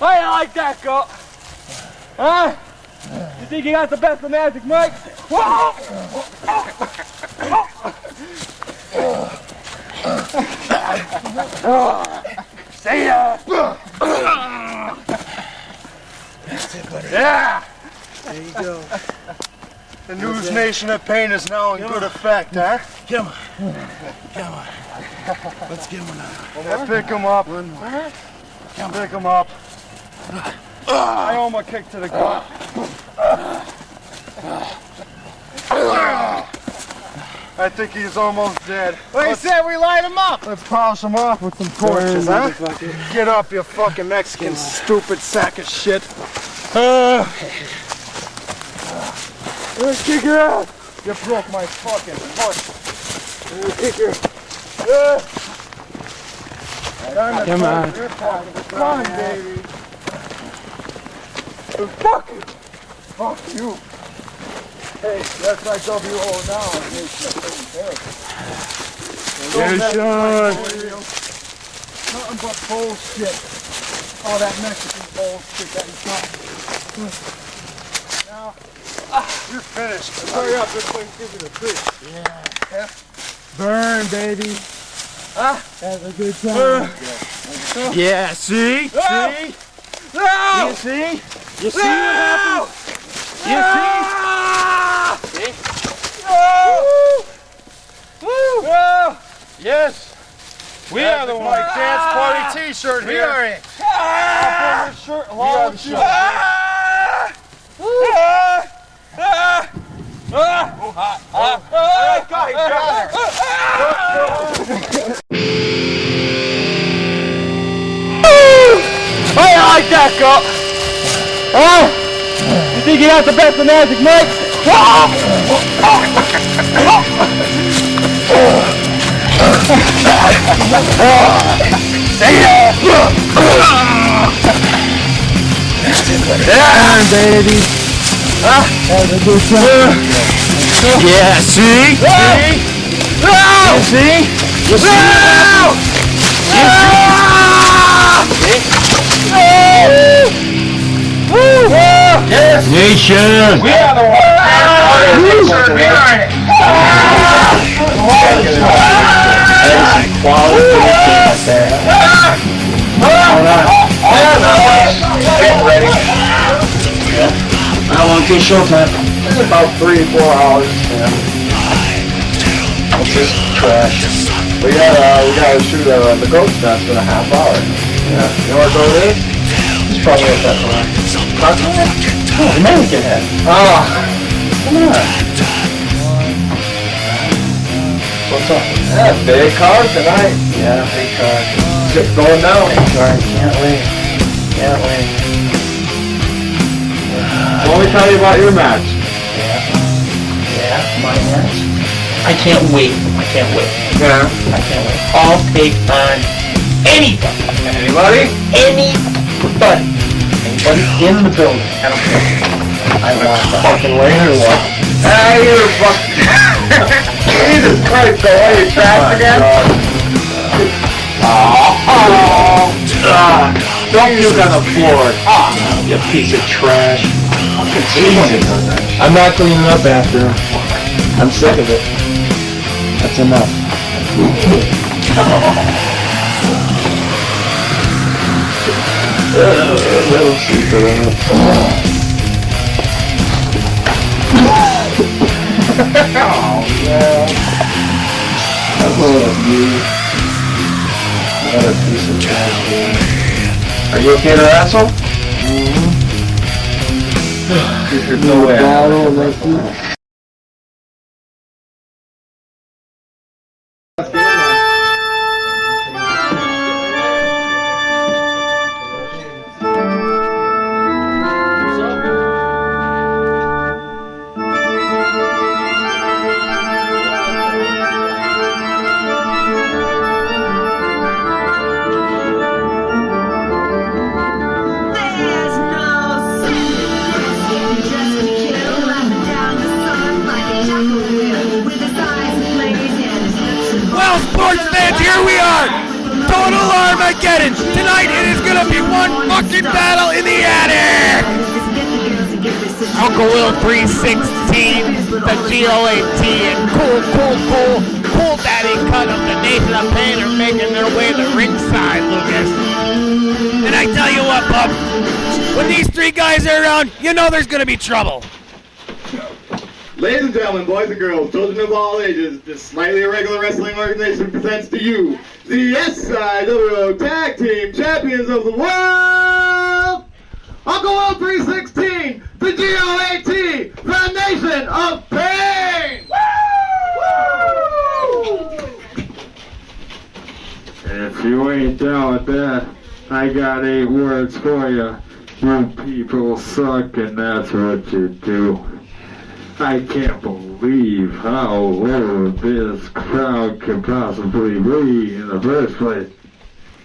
I ain't like that, go. Huh? You think you got the best of Magic Mike? Whoa! See ya! That's it, buddy. Yeah! There you go. The News Nation of Pain is now in good effect, huh? Come on. Come on. Let's get one out. Yeah, pick him up. Pick him up. I owe him a kick to the gut. I think he's almost dead. Well, he said we light him up. Let's polish him off with some torches, huh? Get up, you fucking Mexican stupid sack of shit. Kick your ass. You broke my fucking foot. Kick your... Come on. Come on, baby. Fuck you. Fuck you. Hey, that's SI.W.O now. Nothing but bullshit. All that Mexican bullshit that he's got. Now, you're finished. Let's hurry up. This way give you the treat. Yeah. Burn, baby. Have a good time. Yeah, see? No! See? No! You see? You see No! what happened? You see? Woo! Yes. We are the my ones. dance party t-shirt We here. are it. I'll bring this shirt along with you. I ain't like that, go. Huh? You think you got the best of Magic Mike? See ya! Yeah, baby. Have a good time. Yeah, see? See? You see? You see? You see? Yes! Nation! We are the ones. We are it! Get ready. How long till showtime? About 3 or 4 hours. Yeah. It's just trash. We gotta shoot the goat's nest in a half hour. Yeah. You know what goat is? It's probably what that's on. Oh, the mannequin head. Oh. Come on. What's up? Yeah, big car tonight. Yeah, big car. Just going down. Big car. Can't wait. Can't wait. Let me tell you about your match. Yeah, my match. I can't wait. I can't wait. Yeah. I can't wait. I'll take on anybody. Anybody? Anybody. Anybody in the building. I don't care. I want the fucking lane or what? Hey, you're fucking... Jesus Christ, go away, you trash again? Don't puke on the floor. You piece of trash. I'm not cleaning up after him. I'm sick of it. That's enough. Little secret in it. Oh, yeah. I love you. What a piece of trash, man. Are you okay there, asshole? Keep your toe in. Well, sports fans, here we are! Total Armageddon! Tonight it is gonna be one fucking battle Uncle Will 316, the GOAT, and Cool Daddy Cut of the Nation of Pain are making their way to ringside, Lucas. And I tell you what, Bub, when these three guys are around, you know there's gonna be trouble. Ladies and gentlemen, boys and girls, children of all ages, this slightly irregular wrestling organization presents to you the SI.W.O Tag Team Champions of the World, Uncle Will 316, the GOAT, the Nation of Pain! If you ain't down with that, I got 8 words for you. You people suck, and that's what you do. I can't believe how old this crowd can possibly be in the first place.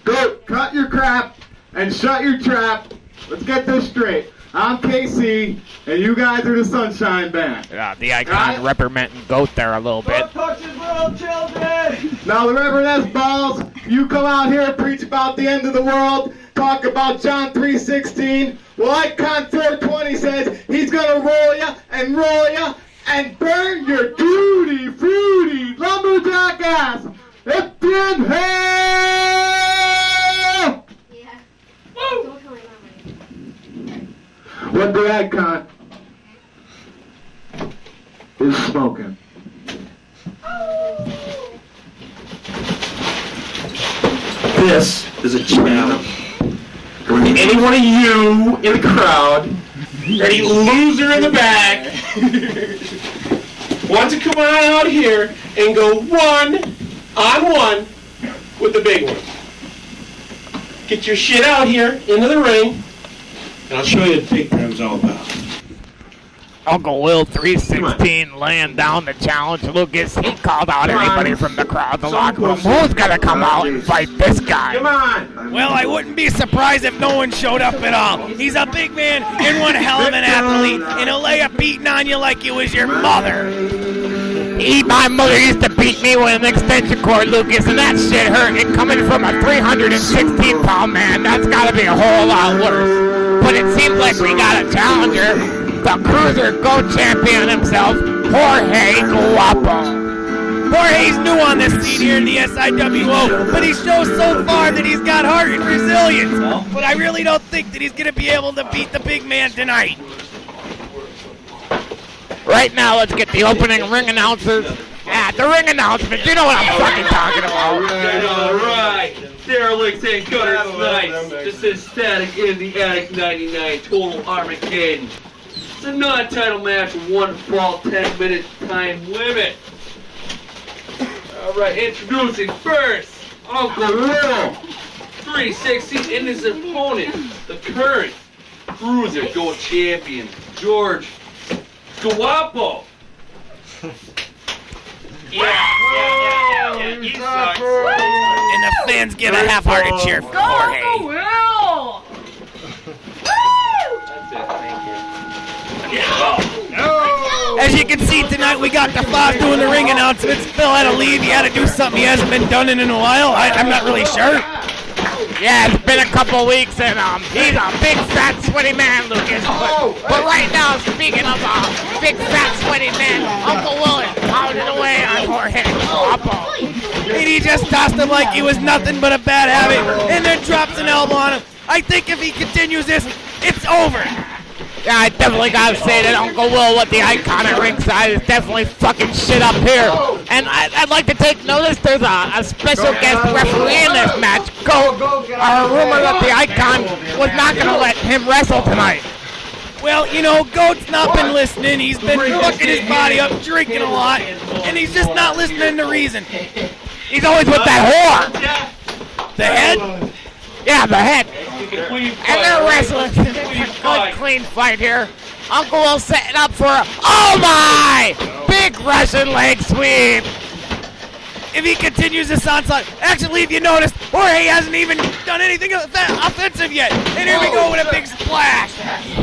Go, cut your crap and shut your trap. Let's get this straight. I'm KC, and you guys are the Sunshine Band. Yeah, the Icon reprimanding Goat there a little bit. Now the Reverend S. Balls, you come out here, preach about the end of the world, talk about John 3:16. Well, Icon 420 says he's gonna roll ya and burn your duty fruity lumberjack ass. If you inhale! Yeah. Woo! What the Icon is smoking. This is a challenge. Any one of you in the crowd, any loser in the back, want to come on out here and go 1-on-1 with the big one. Get your shit out here into the ring, and I'll show you what the big room's all about. Uncle Will 316 laying down the challenge. Lucas, he called out everybody from the crowd, the locker room. Who's gonna come out and fight this guy? Come on! Well, I wouldn't be surprised if no one showed up at all. He's a big man and one hell of an athlete, and he'll lay a beating on you like you was your mother. My mother used to beat me with an extension cord, Lucas, and that shit hurt. And coming from a 316-pound man, that's gotta be a whole lot worse. But it seems like we got a challenger. The Cruiser GOAT champion himself, Jorge Guapo. Jorge's new on this scene here in the SI.W.O, but he shows so far that he's got heart and resilience. But I really don't think that he's going to be able to beat the big man tonight. Right now, let's get the opening ring announcers. The ring announcements, you know what I'm fucking talking about. All right. Derelicts and gutters nights. This is Static in the Attic 99 Total Armageddon. It's a non-title match with 1 fall, 10-minute time limit. Alright, introducing first, Uncle Will 316 and his opponent, the current Cruiser GOAT champion, George Guapo. Yeah, he sucks. And the fans give a half-hearted cheer for Jorge. Will! As you can see tonight, we got the Fox doing the ring announcements. Phil had to leave. He had to do something he hasn't been done in a while. I'm not really sure. Yeah, it's been a couple weeks, and he's a big, fat, sweaty man, Lucas. But right now, speaking of big, fat, sweaty man, Uncle Will is pounding away on Jorge Guapo. And he just tossed him like he was nothing but a bad habit, and then drops an elbow on him. I think if he continues this, it's over. Yeah, I definitely gotta say that Uncle Will with the Icon at ringside is definitely fucking shit up here. And I'd like to take notice there's a special guest referee in this match. A rumor that the Icon was not gonna let him wrestle tonight. Well, you know, Goat's not been listening. He's been fucking his body up, drinking a lot, and he's just not listening to reason. He's always with that whore. The head? Yeah, the head. And they're wrestling. Good, clean fight here. Uncle Will setting up for oh my! Big Russian leg sweep. If he continues this onslaught, actually, if you notice, Jorge hasn't even done anything offensive yet. And here we go with a big splash.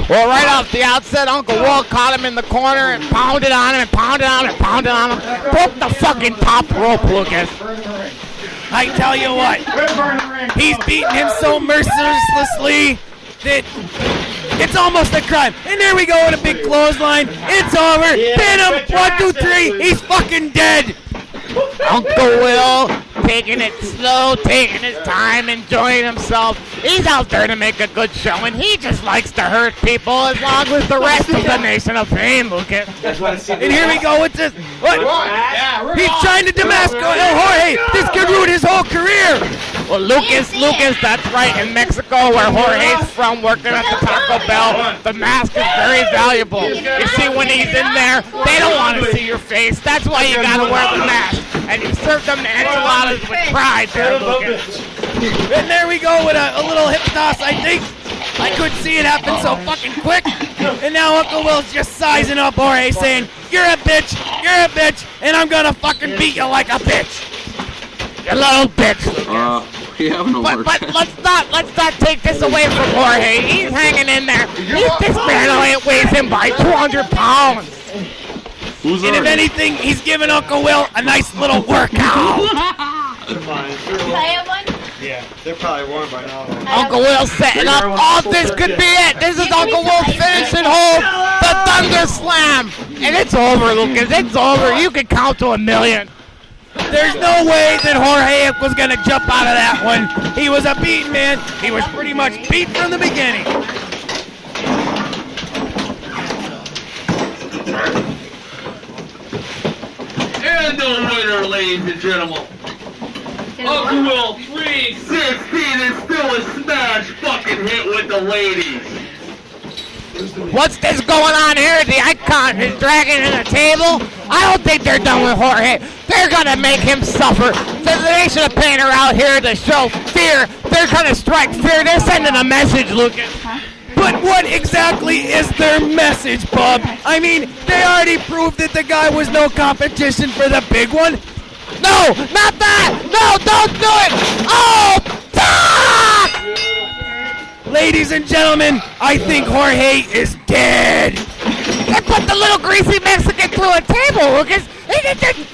Well, right off the outset, Uncle Will caught him in the corner and pounded on him and pounded on him and pounded on him. Broke the fucking top rope, Lucas. I tell you what, he's beating him so mercilessly that It's almost a crime. And there we go with a big clothesline. It's over. Pin him. 1, 2, 3. He's fucking dead. Uncle Will taking it slow, taking his time, enjoying himself. He's out there to make a good show, and he just likes to hurt people as long as the rest of the Nation of Pain, Lucas. And here we go with this. What? He's trying to Damasco El Jorge. This could ruin his whole career. Well, Lucas, that's right. In Mexico, where Jorge's from, working at the Taco Bell, the mask is very valuable. You see, when he's in there, they don't want to see your face. That's why you gotta wear the mask. And you serve them the enchiladas with pride there, Lucas. And there we go with a little hip toss, I think. I couldn't see it happen so fucking quick. And now Uncle Will's just sizing up Jorge, saying, you're a bitch, and I'm gonna fucking beat you like a bitch. You little bitch. We have no but let's not take this away from Jorge. He's hanging in there. This man only weighs him by 200 pounds. And if anything, he's giving Uncle Will a nice little workout. Yeah, they're probably warm by now. Uncle Will setting up. Oh, this could be it. This is Uncle Will's finishing hold. The Thunder Slam. And it's over, Lucas. It's over. You can count to 1,000,000. There's no way that Jorge was going to jump out of that one. He was a beaten man. He was pretty much beat from the beginning. And the winner, ladies and gentlemen. Uncle Will 316 is still a smash fucking hit with the ladies. What's this going on here? The Icon is dragging in a table? I don't think they're done with Jorge. They're gonna make him suffer. The Nation of Pain are out here to show fear. They're gonna strike fear. They're sending a message, Lucas. But what exactly is their message, Bub? I mean, they already proved that the guy was no competition for the big one. No, not that! No, don't do it! Oh, fuck! Ladies and gentlemen, I think Jorge is dead. They put the little greasy Mexican through a table, Lucas.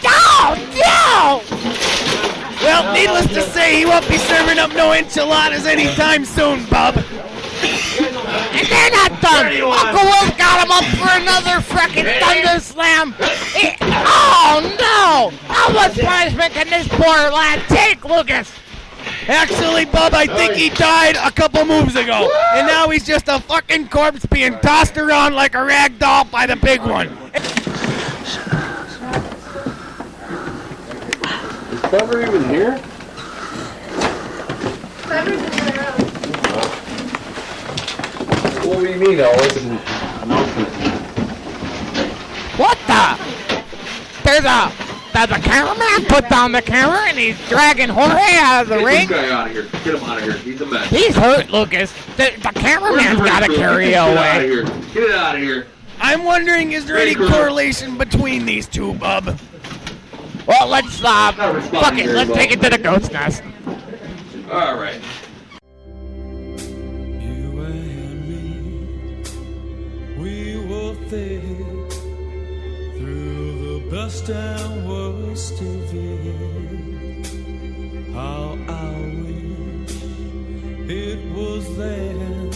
No! Well, needless to say, he won't be serving up no enchiladas anytime soon, Bub. And they're not done. Uncle Will's got him up for another frickin' Thunder Slam. Oh, no! How much punishment can this poor lad take, Lucas? Actually, Bub, I think he died a couple moves ago. And now he's just a fucking corpse being tossed around like a rag doll by the big one. Is Clever even here? What do you mean, I wasn't announcement? What the? There's a cameraman put down the camera and he's dragging Jorge out of the ring. Get this guy out of here. Get him out of here. He's a mess. He's hurt, Lucas. The cameraman's got to carry away. Get out of here. Get it out of here. I'm wondering, is there any correlation between these two, Bub? Well, let's fuck it. Let's take it to the goat's nest. All right. You and me, we will think through the best and worst of it. How I wish it was then,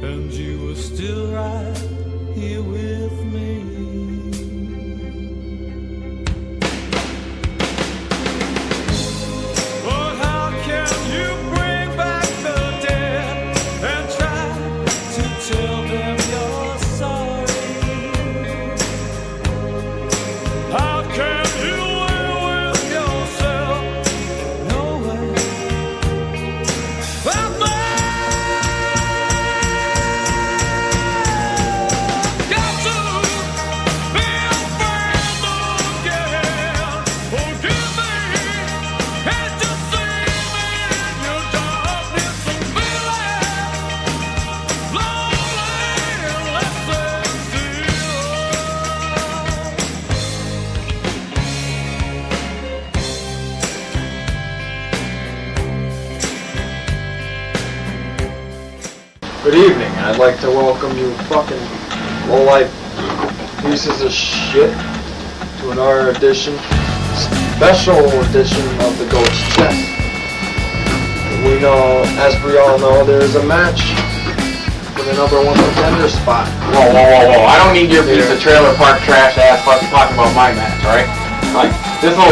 and you were still right here with me. But how can you bring back the dead and try to tell them you're sorry? How can you live with yourself? No way. That got to be a friend again. Forgive me and just see me in your darkness and feeling lonely and less than Good evening. I'd like to welcome you fucking low-life pieces of shit to another edition, special edition of the Goat's Chest. We know, as we all know, there is a match for the #1 contender spot. Whoa. I don't need your piece of trailer park trash ass fucking talking about my match, alright? Like, this little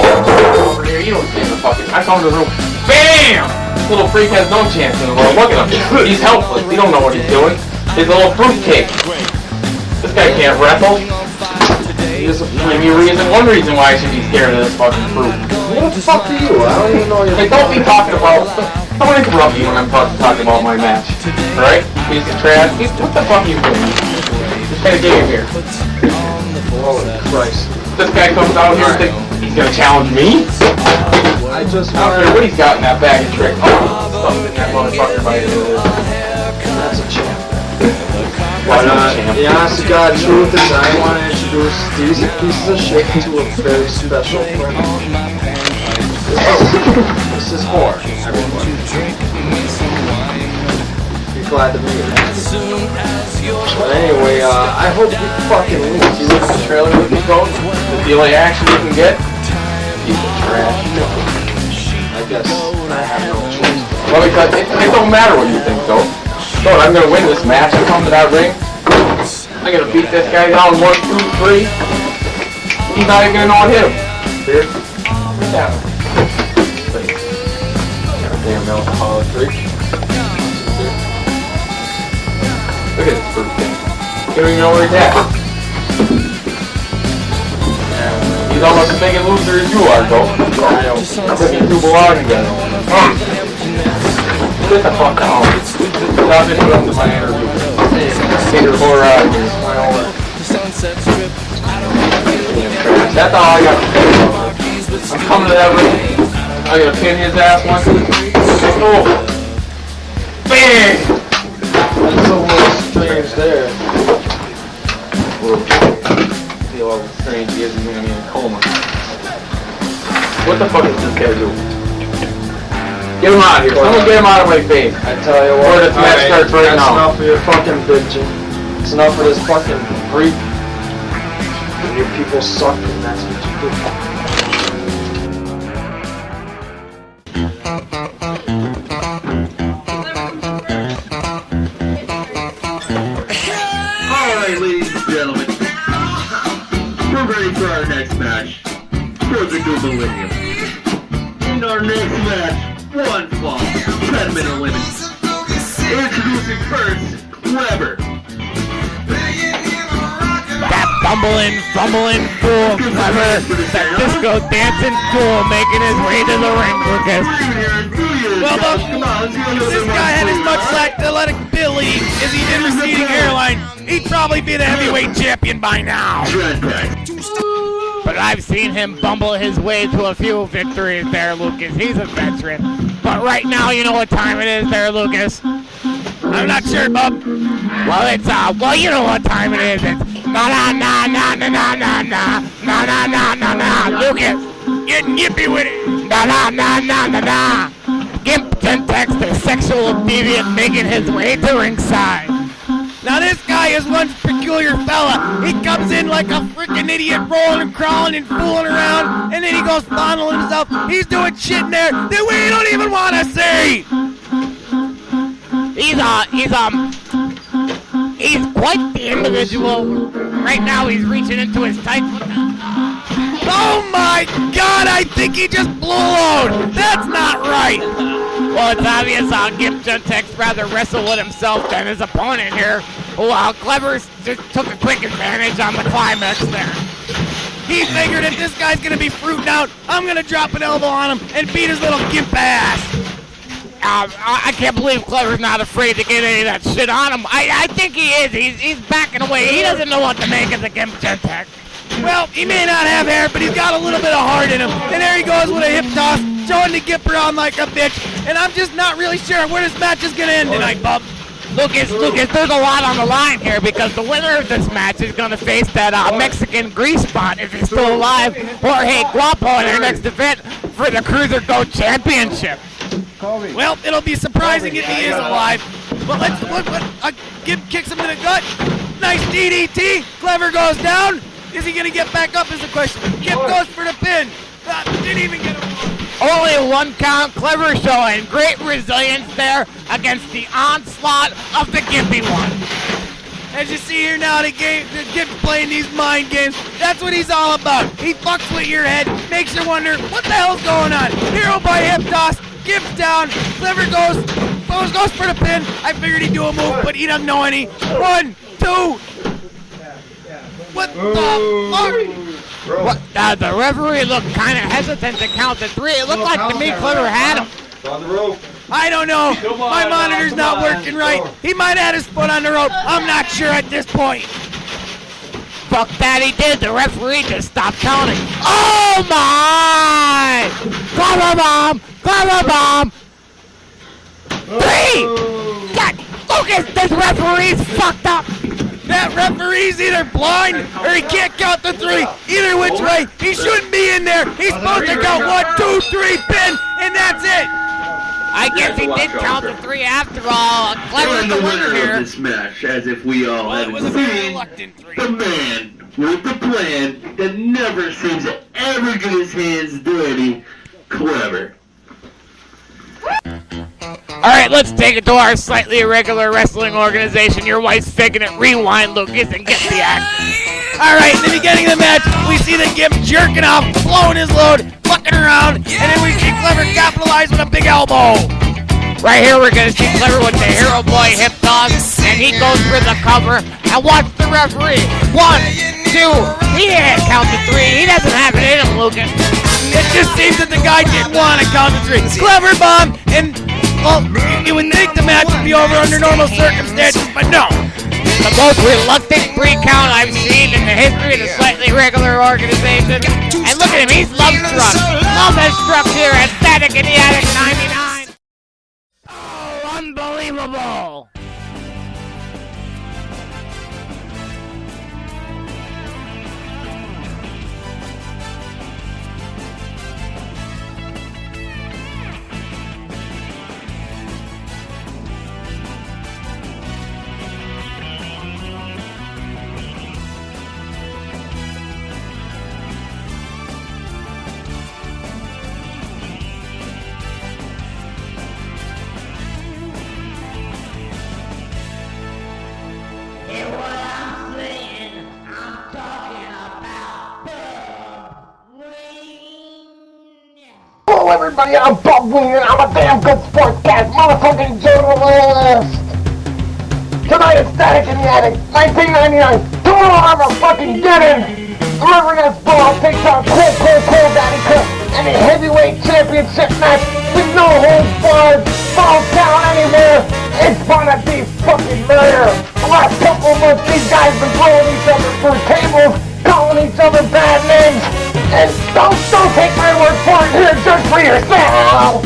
over here, you don't see the fucking... I come to the room, BAM! This little freak has no chance in the world. Look at him. He's helpless. He don't know what he's doing. He's a little fruitcake. This guy can't wrestle. One reason why I should be scared of this fucking fruit. What the fuck are you? I don't even know your... Hey, don't be talking about... Don't interrupt me when I'm talking about my match. Alright? Piece of trash. What the fuck are you doing? Just get a game here. Holy Christ. This guy comes out here and thinks he's gonna challenge me? I don't care what he's got in that bag of tricks. Oh, stuff in that motherfucker by the end. That's a champ. But, the honest to God truth is I want to introduce these pieces of shit to a very special friend. This is for everybody. Be glad to meet you. But anyway, I hope you fucking lose. You look at the trailer with me, Coach? The only action you can get? Piece of trash. I guess I have no choice. Well, because it don't matter what you think, though. So I'm gonna win this match. I come to that ring. I'm gonna beat this guy down 1, 2, 3. He's not even gonna know what hit him. Weird. Yeah. Goddamn alcoholic freak. Look at this fruit thing. You don't even know where he's at. He's almost as big a loser as you are, though. I think you two belong together. Get the fuck out. Stop interrupting my interview. Get your whore out of here. That's all I got to say. I'm coming to that ring. I'm gonna pin his ass once. Oh! Bang! That's a little strange there. Feel how strange he is. He's gonna be in a coma. What the fuck is this guy doing? Get him out of here. Someone get him out of my face. I tell you what. Or this match starts right now. That's enough of your fucking bitching. It's enough of this fucking freak. Your people suck and that's what you do. Alright, ladies and gentlemen. We're ready for our next match. For the new millennium. In our next match, one fall, 10-minute limit. Introducing first, Clever. That fumbling fool, Clever. That disco dancing fool making his way to the ring, Lucas. Well, look, if this guy had as much athletic ability as he did receding hairline, he'd probably be the heavyweight champion by now. But I've seen him bumble his way to a few victories there, Lucas. He's a veteran. But right now, you know what time it is there, Lucas? I'm not sure, bub. Well, it's, well, you know what time it is. It's na-na-na-na-na-na-na-na-na-na-na-na-na. Lucas, getting yippee with it. Na-na-na-na-na-na. Gimp Gentex, the sexual deviant, making his way to ringside. Now this guy is one peculiar fella. He comes in like a freaking idiot, rolling and crawling and fooling around, and then he goes fondling himself. He's doing shit in there that we don't even want to see. He's quite the individual. Right now he's reaching into his tights. Oh my God, I think he just blew a load. That's not right. Well, it's obvious Gimp Gentex rather wrestle with himself than his opponent here. Well, Clever just took a quick advantage on the climax there. He figured if this guy's gonna be fruiting out, I'm gonna drop an elbow on him and beat his little gimp ass. I can't believe Clever's not afraid to get any of that shit on him. I think he is. He's backing away. He doesn't know what to make of the Gimp Gentex. Well, he may not have hair, but he's got a little bit of heart in him. And there he goes with a hip toss, showing the Gimp around like a bitch. And I'm just not really sure where this match is gonna end tonight, bub. Lucas, there's a lot on the line here because the winner of this match is going to face that Mexican grease spot if he's still alive, Jorge Guapo in their next event for the Cruiser Go Championship. Well, it'll be surprising if he is alive. But let's Gimp kicks him in the gut. Nice DDT. Clever goes down. Is he going to get back up is the question. Gimp goes for the pin. Didn't even get him. Only one count. Clever showing great resilience there against the onslaught of the gimpy one. As you see here now, the Gimp's playing these mind games. That's what he's all about. He fucks with your head, makes you wonder what the hell's going on. Hero by hip toss, Gimp's down, Clever goes for the pin. I figured he'd do a move, but he doesn't know any. 1, 2. What the fuck? What, the referee looked kind of hesitant to count to 3. It looked like to me Clever had him. On the rope. I don't know. My monitor's not working right. He might have had his foot on the rope. I'm not sure at this point. Fuck that, he did. The referee just stopped counting. Oh my! Clever bomb! Clever bomb! 3! God, Lucas, this referee's fucked up. That referee's either blind or he can't count to 3. Either which way, he shouldn't be in there. He's supposed to count 1, 2, 3, pin, and that's it. I guess he did count to 3 after all. Clever's the winner here. This match, as if we all have seen the man with the plan that never seems to ever get his hands dirty, Clever. Alright, let's take it to our slightly irregular wrestling organization. Your wife's faking it. Rewind, Lucas, and get the act. Alright, in the beginning of the match, we see the Gimp jerking off, blowing his load, fucking around, and then we see Clever capitalize with a big elbow. Right here, we're going to see Clever with the Hero Boy hip toss, and he goes for the cover. And watch the referee. 1, 2, he didn't count to 3. He doesn't have it in him, Lucas. It just seems that the guy didn't want to count to 3. Clever bomb, and, well, you would think the match would be over under normal circumstances, but no. The most reluctant 3 count I've seen in the history of the slightly irregular organization. And look at him, he's love struck. Love has struck here at Static in the Attic 99. Oh, unbelievable. Hello everybody, I'm Bob Wing and I'm a damn good sportscast motherfucking journalist! Tonight it's Static in the Attic, 1999, total armor fucking get in! The Reverend S.I.W.O takes on Cool Daddy Cook and a heavyweight championship match with no holds barred, falls down anywhere. It's gonna be fucking murder! The last couple of months these guys been blowing each other through tables, calling each other bad names, and don't take my word for it, here, judge for yourself!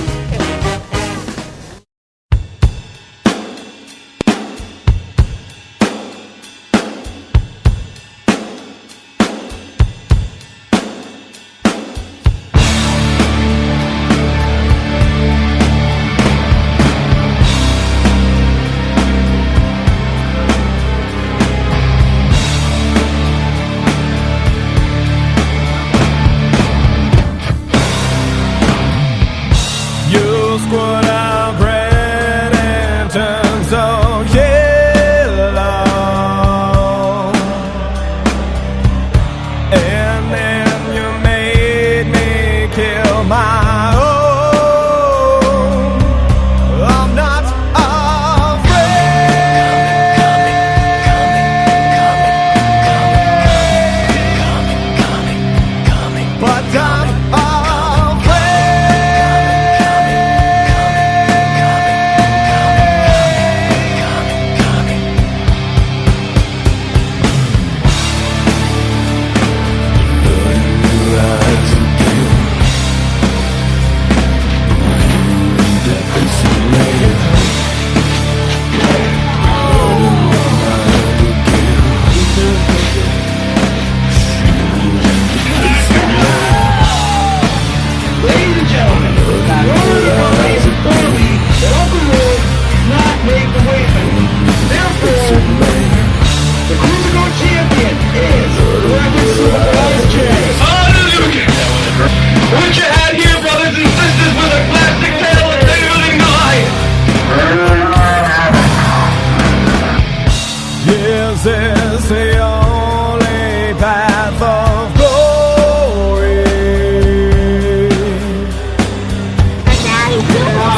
This is the only path of glory. And now he's doing it.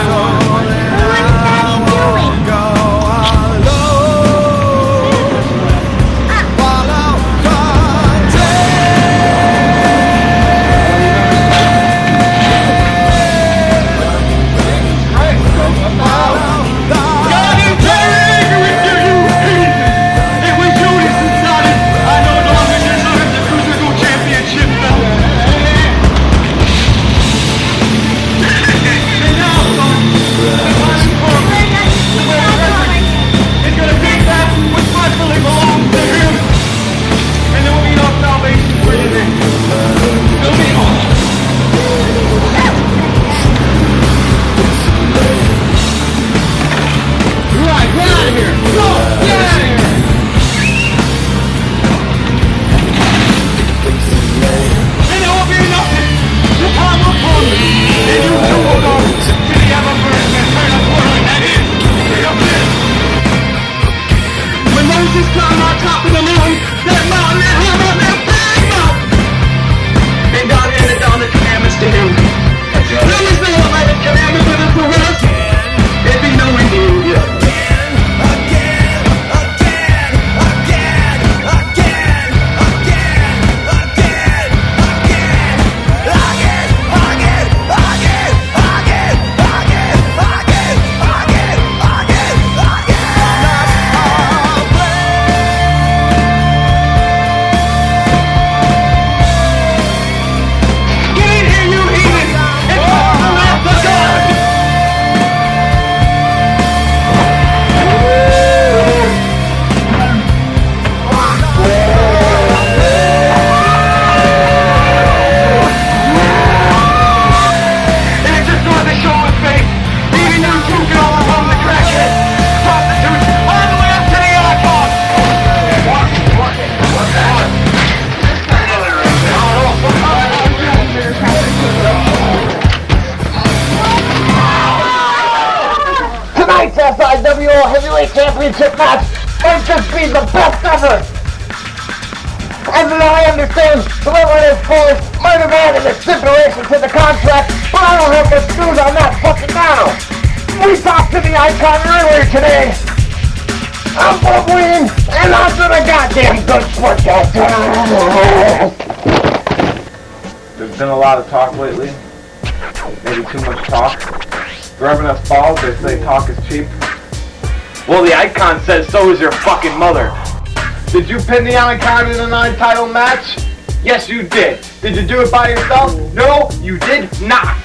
Tonight's SI.W.O Heavyweight Championship match might just be the best ever. As I understand, whoever it is for might have added a stipulation to the contract, but I don't have the screws on that fucking now. We talked to the Icon earlier today. I'm Bob Ween, and on to the goddamn good sportcast. There's been a lot of talk lately. Maybe too much talk. Reverend S.I.W.O, they say talk is cheap. Well, the Icon says so is your fucking mother. Did you pin the Icon in a 9-title match? Yes, you did. Did you do it by yourself? No, you did not.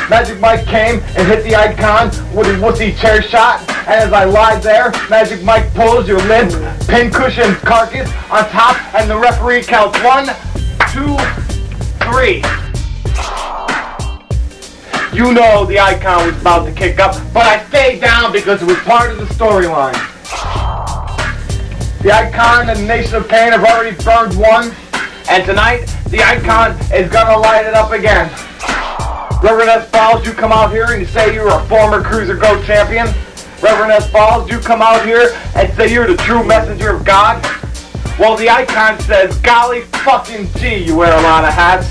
Magic Mike came and hit the Icon with a wussy chair shot, and as I lied there, Magic Mike pulls your limp pincushion carcass on top, and the referee counts 1, 2, 3. You know the Icon was about to kick up, but I stayed down because it was part of the storyline. The Icon and the Nation of Pain have already burned one, and tonight, the Icon is gonna light it up again. Reverend S.I.W.O, you come out here and you say you're a former Cruiser GOAT champion. Reverend S.I.W.O, you come out here and say you're the true messenger of God. Well, the Icon says, golly fucking gee, you wear a lot of hats.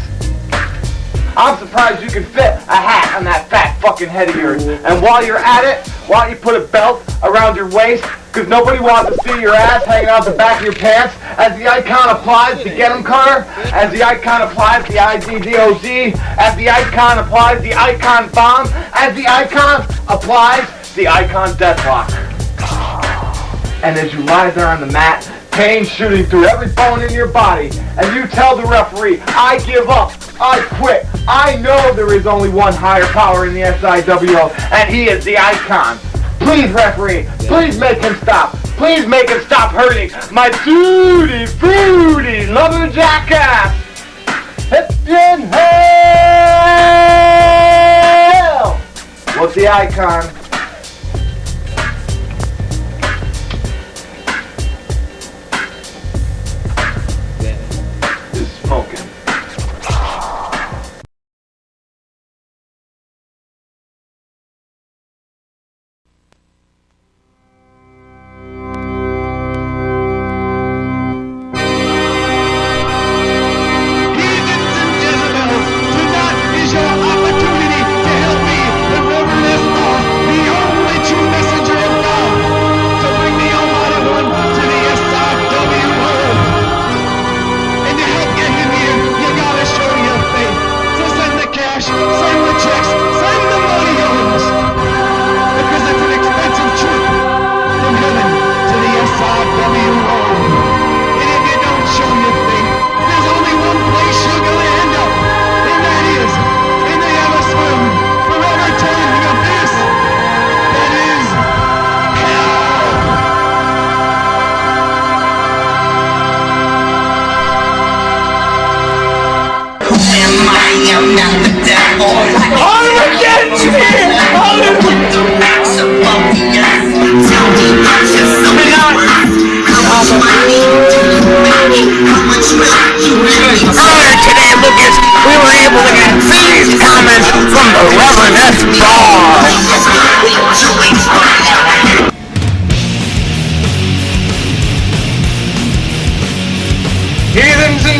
I'm surprised you can fit a hat on that fat fucking head of yours. And while you're at it, why don't you put a belt around your waist? Because nobody wants to see your ass hanging out the back of your pants as the Icon applies the Get 'em Cutter, as the Icon applies the IDDOG, as the Icon applies the Icon Bomb, as the Icon applies the Icon Deathlock. And as you lie there on the mat, pain shooting through every bone in your body, and you tell the referee, I give up, I quit, I know there is only one higher power in the SI.W.O, and he is the Icon. Please, referee, please make him stop. Please make him stop hurting my tutti fruity lumberjack ass. Hip in hell! What's the Icon? Is smoking.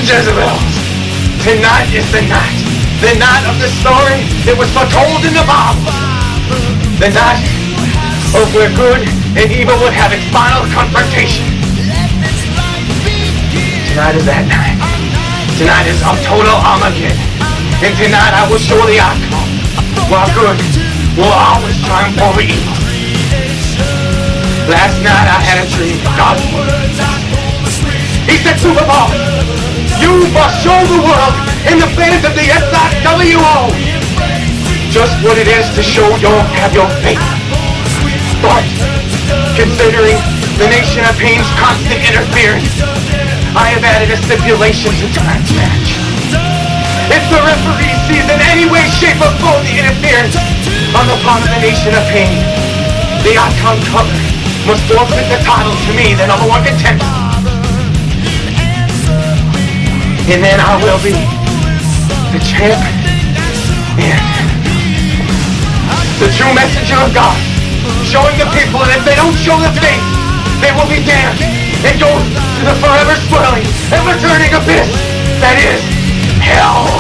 Jezebels. Tonight is the night. The night of the story that was foretold in the Bible. The night of where good and evil would have its final confrontation. Tonight is that night. Tonight is of total Armageddon. And tonight I will show the outcome. While good will always triumph over evil. Last night I had a dream. God, he said, Super Bowl, you must show the world and the fans of the SI.W.O just what it is to have your faith. But considering the Nation of Pain's constant interference, I have added a stipulation to tonight's match. If the referee sees in any way, shape, or form the interference on the part of the Nation of Pain, the icon cover must forfeit the title to me, the number one contender. And then I will be the champ and the true messenger of God, showing the people that if they don't show the faith, they will be damned and go to the forever swirling and returning abyss that is hell.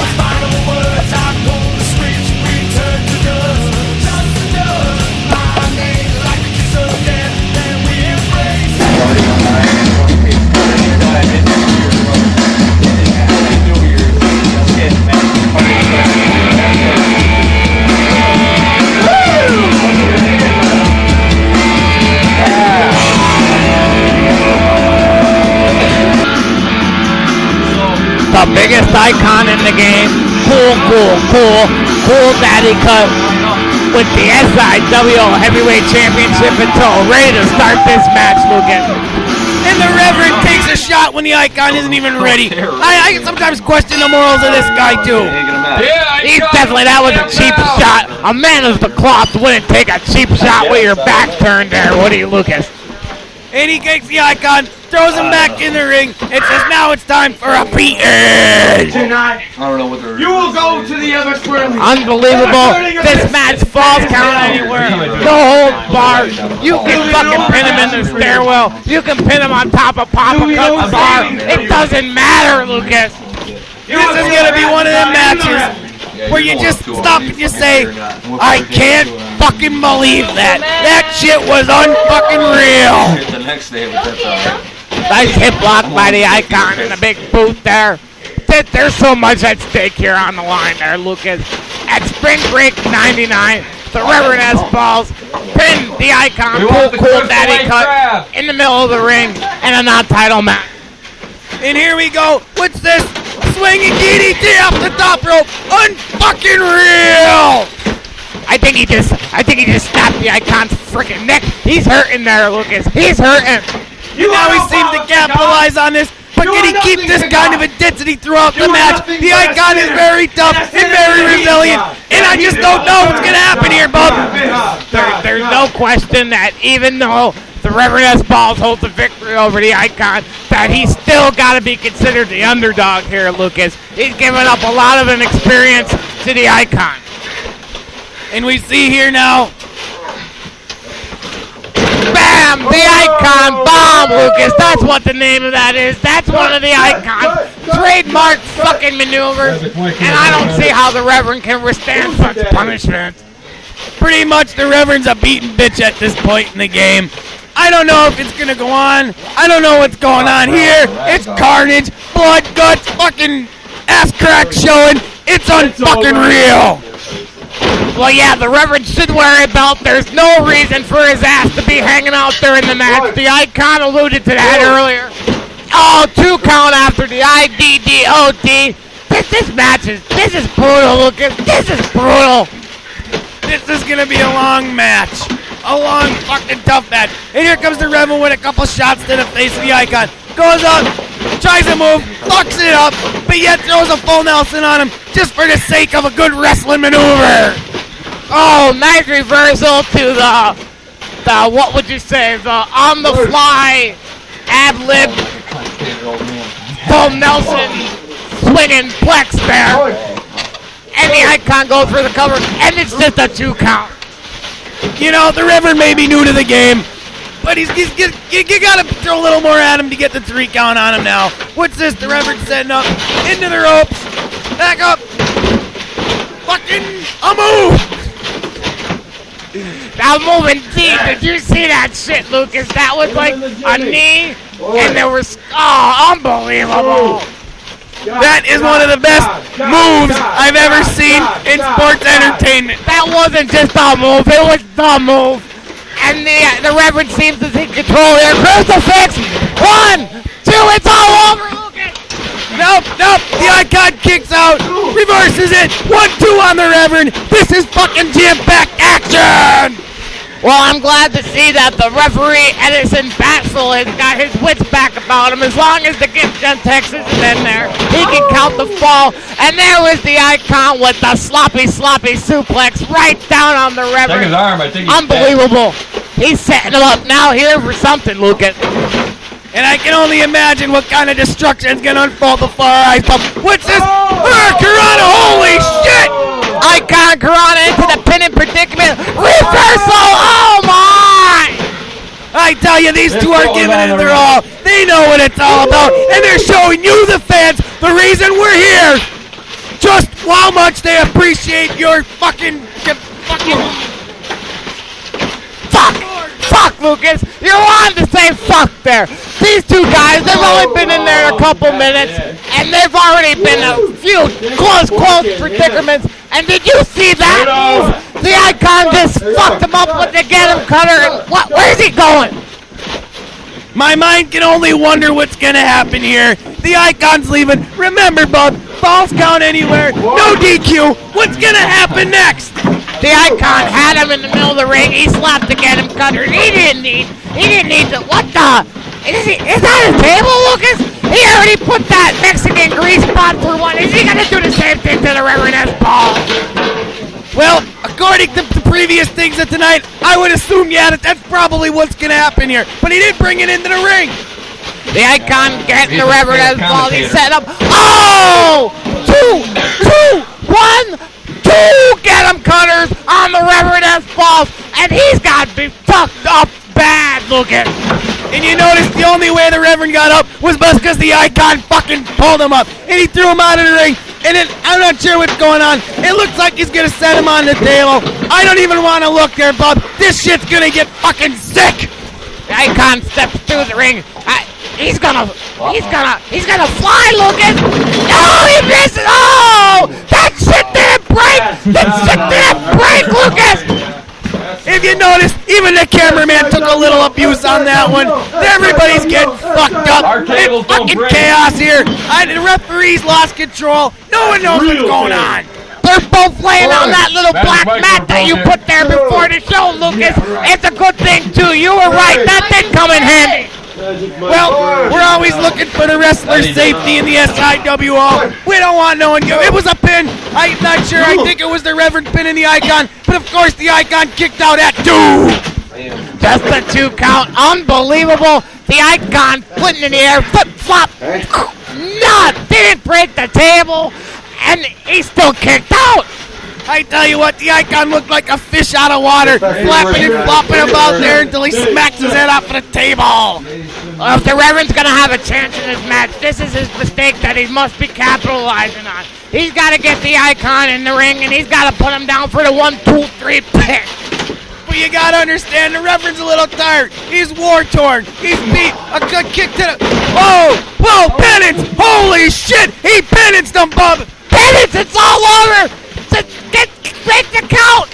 The biggest icon in the game. Cool daddy cut with the SI.W.O Heavyweight Championship in tow. Ready to start this match, Lucas. And the Reverend takes a shot when the icon isn't even ready. I sometimes question the morals of this guy, too. That was a cheap shot. A man of the cloth wouldn't take a cheap shot with your back turned there, would he, Lucas? And he takes the icon, throws him back in the ring, and says, now it's time for a beating. Tonight, I don't know what they're... you will go to the other swirling. Unbelievable. This match falls count anywhere. No holds barred. You can fucking pin him in the stairwell. You can pin him on top of Papa Cut's bar. It doesn't matter, Lucas. This is going to be one of them matches where you just stop and you say, I can't fucking believe that. That shit was unfucking real. The next day, but that's alright. Nice hip block by the icon in the big boot there. There's so much at stake here on the line there, Lucas. At Spring Break 99, the Reverend S. Balls pinned the icon, cool daddy cut in the middle of the ring in a non-title match. And here we go. What's this? Swinging DDT off the top rope. Unfucking real. I think he just snapped the icon's freaking neck. He's hurting there, Lucas. He's hurting. Now he seems to capitalize on this. But can he keep this kind of intensity throughout the match? The icon is very tough and very resilient. And I just don't know what's going to happen here, bub. There's no question that even though the Reverend S. Balls holds the victory over the icon, that he's still got to be considered the underdog here, Lucas. He's given up a lot of an experience to the icon. And we see here now. Bam! The icon bomb, Lucas. That's what the name of that is. That's one of the icons' trademark fucking maneuvers. And I don't see how the Reverend can withstand such punishment. Pretty much the Reverend's a beaten bitch at this point in the game. I don't know if it's gonna go on. I don't know what's going on here. It's carnage, blood, guts, fucking ass crack showing. It's unfucking real. Well, yeah, the Reverend should wear a belt. There's no reason for his ass to be hanging out there in the match. The icon alluded to that earlier. Oh, 2 count after the IDDOD. This is brutal, Lucas. This is brutal. This is gonna be a long match. A long fucking tough match. And here comes the Reverend with a couple shots to the face of the icon. Goes up, tries to move, fucks it up, but yet throws a full Nelson on him just for the sake of a good wrestling maneuver. Oh, nice reversal to the what would you say, the on-the-fly ad-lib full Nelson swinging plex there. And the icon goes for the cover, and it's just a 2 count. You know, the Reverend may be new to the game, but you gotta throw a little more at him to get the 3 count on him now. What's this? The Reverend setting up into the ropes. Back up. Fucking a move. Now moving deep. Did you see that shit, Lucas? That was like a knee, and there was unbelievable. That is one of the best moves I've ever seen in sports entertainment. That wasn't just a move, it was the move. And the Reverend seems to take control here. Crucifix! 1, 2, it's all over, Lucas! Nope, the Icon kicks out, reverses it, 1-2 on the Reverend. This is fucking jam-packed action! Well, I'm glad to see that the referee, Edison Batzel, has got his wits back about him. As long as the Gift Gentex isn't in there, he can count the fall. And there was the Icon with the sloppy suplex right down on the Reverend. Check his arm, I think he's unbelievable. He's setting him up now here for something, Lucas. And I can only imagine what kind of destruction is going to unfold before our eyes. What's this? Karana, holy shit! Icon Karana into the pinning predicament. Reversal! Oh my! I tell you, these two are giving it their all. They know what it's all about. And they're showing you, the fans, the reason we're here. Just how much they appreciate your fucking... Fuck, Lucas. You're on to say fuck there. These two guys, they've only been in there a couple minutes, and they've already been a few close predicaments. And did you see that move? The Icon just fucked him up with the get him cutter, and where's he going? My mind can only wonder what's gonna happen here. The Icon's leaving. Remember, Bub, falls count anywhere, no DQ. What's gonna happen next? The Icon had him in the middle of the ring. He slapped the get him cutter. He didn't need to. What the? Is that a table, Lucas? He already put that Mexican grease spot for one. Is he gonna do the same thing to the Reverend S.I.W.O? Well, according to the previous things of tonight, I would assume, that's probably what's gonna happen here. But he did bring it into the ring. The Icon getting the Reverend S.I.W.O. He's set up. Oh! 2, 1, 2 get him cutters on the Reverend S.I.W.O. And he's got to be fucked up bad, Lucas. And you notice the only way the Reverend got up was because the Icon fucking pulled him up. And he threw him out of the ring. And then, I'm not sure what's going on. It looks like he's going to set him on the table. I don't even want to look there, Bub. This shit's going to get fucking sick. The Icon steps through the ring. He's gonna fly, Lucas. No, he misses. Oh, that shit didn't break. That shit didn't break, Lucas. If you notice, even the cameraman took a little abuse on that one. Everybody's getting fucked up. It's fucking chaos here. The referees lost control. No one knows what's going on. They're both laying on that little black mat that you put there before the show, Lucas. It's a good thing, too. You were right. That did come in handy. Well, we're always looking for the wrestler's safety in the SI.W.O. We don't want no one. It was a pin. I'm not sure. I think it was the Reverend pinning the Icon. But, of course, the Icon kicked out at 2. Just a 2 count. Unbelievable. The Icon putting in the air. Flip-flop. Didn't break the table. And he still kicked out. I tell you what, the Icon looked like a fish out of water, flapping and flopping about there until he smacks his head off the table. Well, if the Reverend's going to have a chance in this match, this is his mistake that he must be capitalizing on. He's got to get the Icon in the ring, and he's got to put him down for the 1, 2, 3 pick. But you got to understand, the Reverend's a little tired. He's war-torn. He's beat. A good kick to the... Whoa, penance! Holy shit! He penanced him, Bub! Penance, it's all over! Break the count!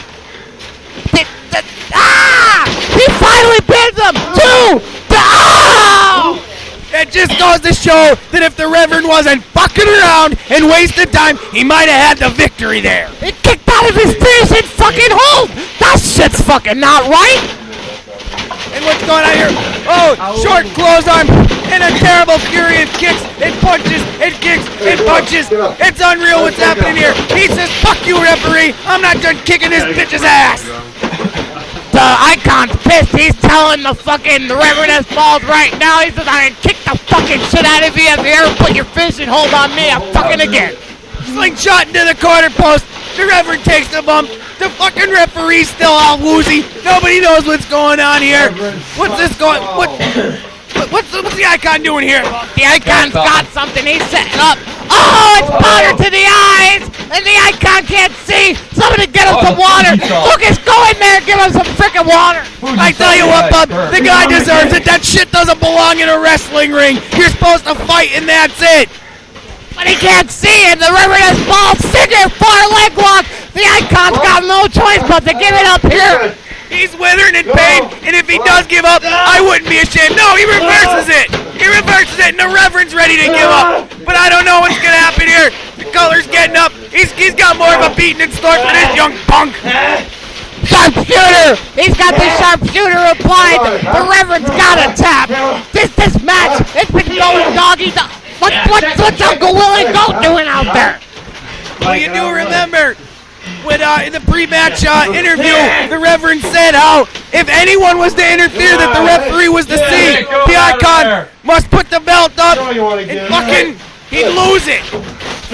He finally pins him! 2! It just goes to show that if the Reverend wasn't fucking around and wasting time, he might have had the victory there. He kicked out of his finishing fucking hold! That shit's fucking not right! And what's going on here? Oh, short clothesarm and a terrible fury of kicks and punches and kicks and punches. It's unreal what's happening here. He says, fuck you, referee. I'm not done kicking this bitch's ass. The Icon's pissed. He's telling the Reverend S.I.W.O. right now. He says, I can kick the fucking shit out of you if you ever put your finishing hold on me. I'm fucking again. Slingshot into the corner post. The Reverend takes the bump. The fucking referee's still all woozy. Nobody knows what's going on here. What's this going? What's the icon doing here? The icon's got something he's setting up. Oh, it's powder to the eyes, and the icon can't see. Somebody get him some water. Lucas, go in there and give him some freaking water. I tell you what, bub, the guy deserves it. That shit doesn't belong in a wrestling ring. You're supposed to fight, and that's it. But he can't see it. The Reverend has balls. Figure 4 leg lock. The icon's got no choice but to give it up here. He's withering in pain, and if he does give up, I wouldn't be ashamed. No, he reverses it. He reverses it, and the Reverend's ready to give up. But I don't know what's going to happen here. The color's getting up. He's got more of a beating in store for this young punk. Sharpshooter! He's got the sharpshooter applied. The Reverend's got a tap. This match, it's been going doggy dog. What's Uncle Willie Goat doing out there? Well, you do remember when in the pre-match interview, the Reverend said how if anyone was to interfere, that the referee was to see. The icon must put the belt up and fucking, he'd lose it.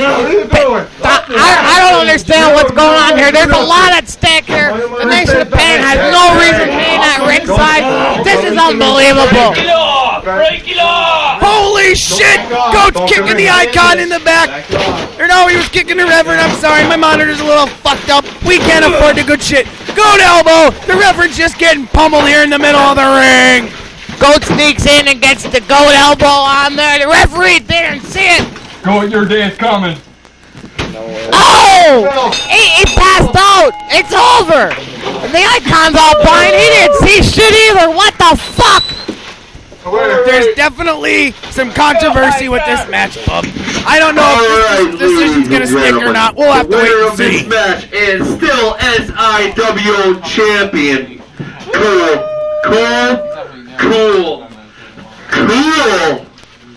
I don't understand what's going on here. There's a lot at stake here. The Nation of Pain has no reason being at ringside. This is unbelievable. Break it off! Break it off! Holy shit! Goat's kicking the icon in the back. Or no, he was kicking the Reverend. I'm sorry, my monitor's a little fucked up. We can't afford the good shit. Goat elbow! The Reverend's just getting pummeled here in the middle of the ring. Goat sneaks in and gets the goat elbow on there. The referee didn't see it. Goat, your day is coming. Oh! He passed out. It's over. The icon's all blind. He didn't see shit either. What the fuck? There's definitely some controversy with this match, bub. I don't know if this decision's gonna stick or not. We'll have to wait and see. This match is still SI.W.O champion. Cool.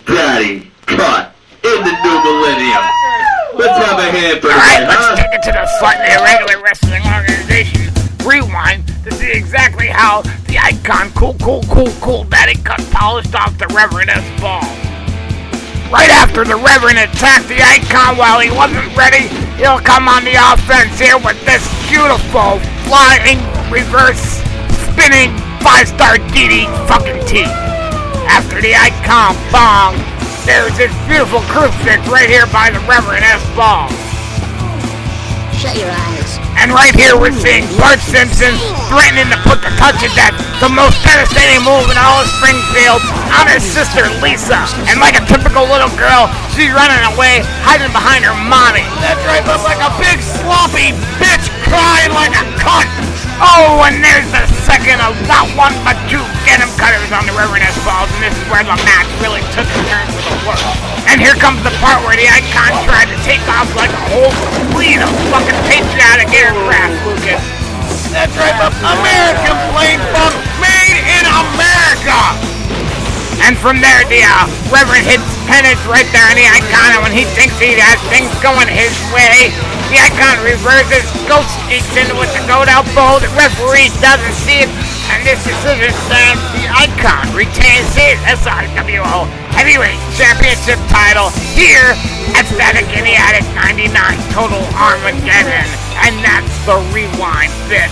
Daddy cut in the new millennium. Let's have a hand for that. Alright, let's take it to the slightly irregular wrestling organization. Rewind to see exactly how the icon cool daddy cut polished off the Reverend's balls. Right after the Reverend attacked the icon while he wasn't ready, he'll come on the offense here with this beautiful flying reverse spinning 5-star DD fucking T. After the icon bong, there's this beautiful crucifix right here by the Reverend S. balls. Shut your eyes. And right here we're seeing Bart Simpson threatening to put the touch of death, the most devastating move in all of Springfield, on his sister Lisa. And like a typical little girl, she's running away, hiding behind her mommy. That's right, but like a big sloppy bitch crying like a cunt. Oh, and there's the second of not one but two get 'em cutters on the Reverend S. balls, and this is where the match really took a turn for the worse. And here comes the part where the icon tried to take off like a whole fleet of fucking patriotic aircraft, Lucas. That's right, but American plane bump made in America. And from there, the Reverend hits penance right there on the icon, and when he thinks he has things going his way, the icon reverses, Goat sneaks into with the goat elbow, the referee doesn't see it, and this decision stands. The icon retains his SI.W.O Heavyweight Championship title here at Static in the Attic 99 Total Armageddon, and that's the rewind, bitch.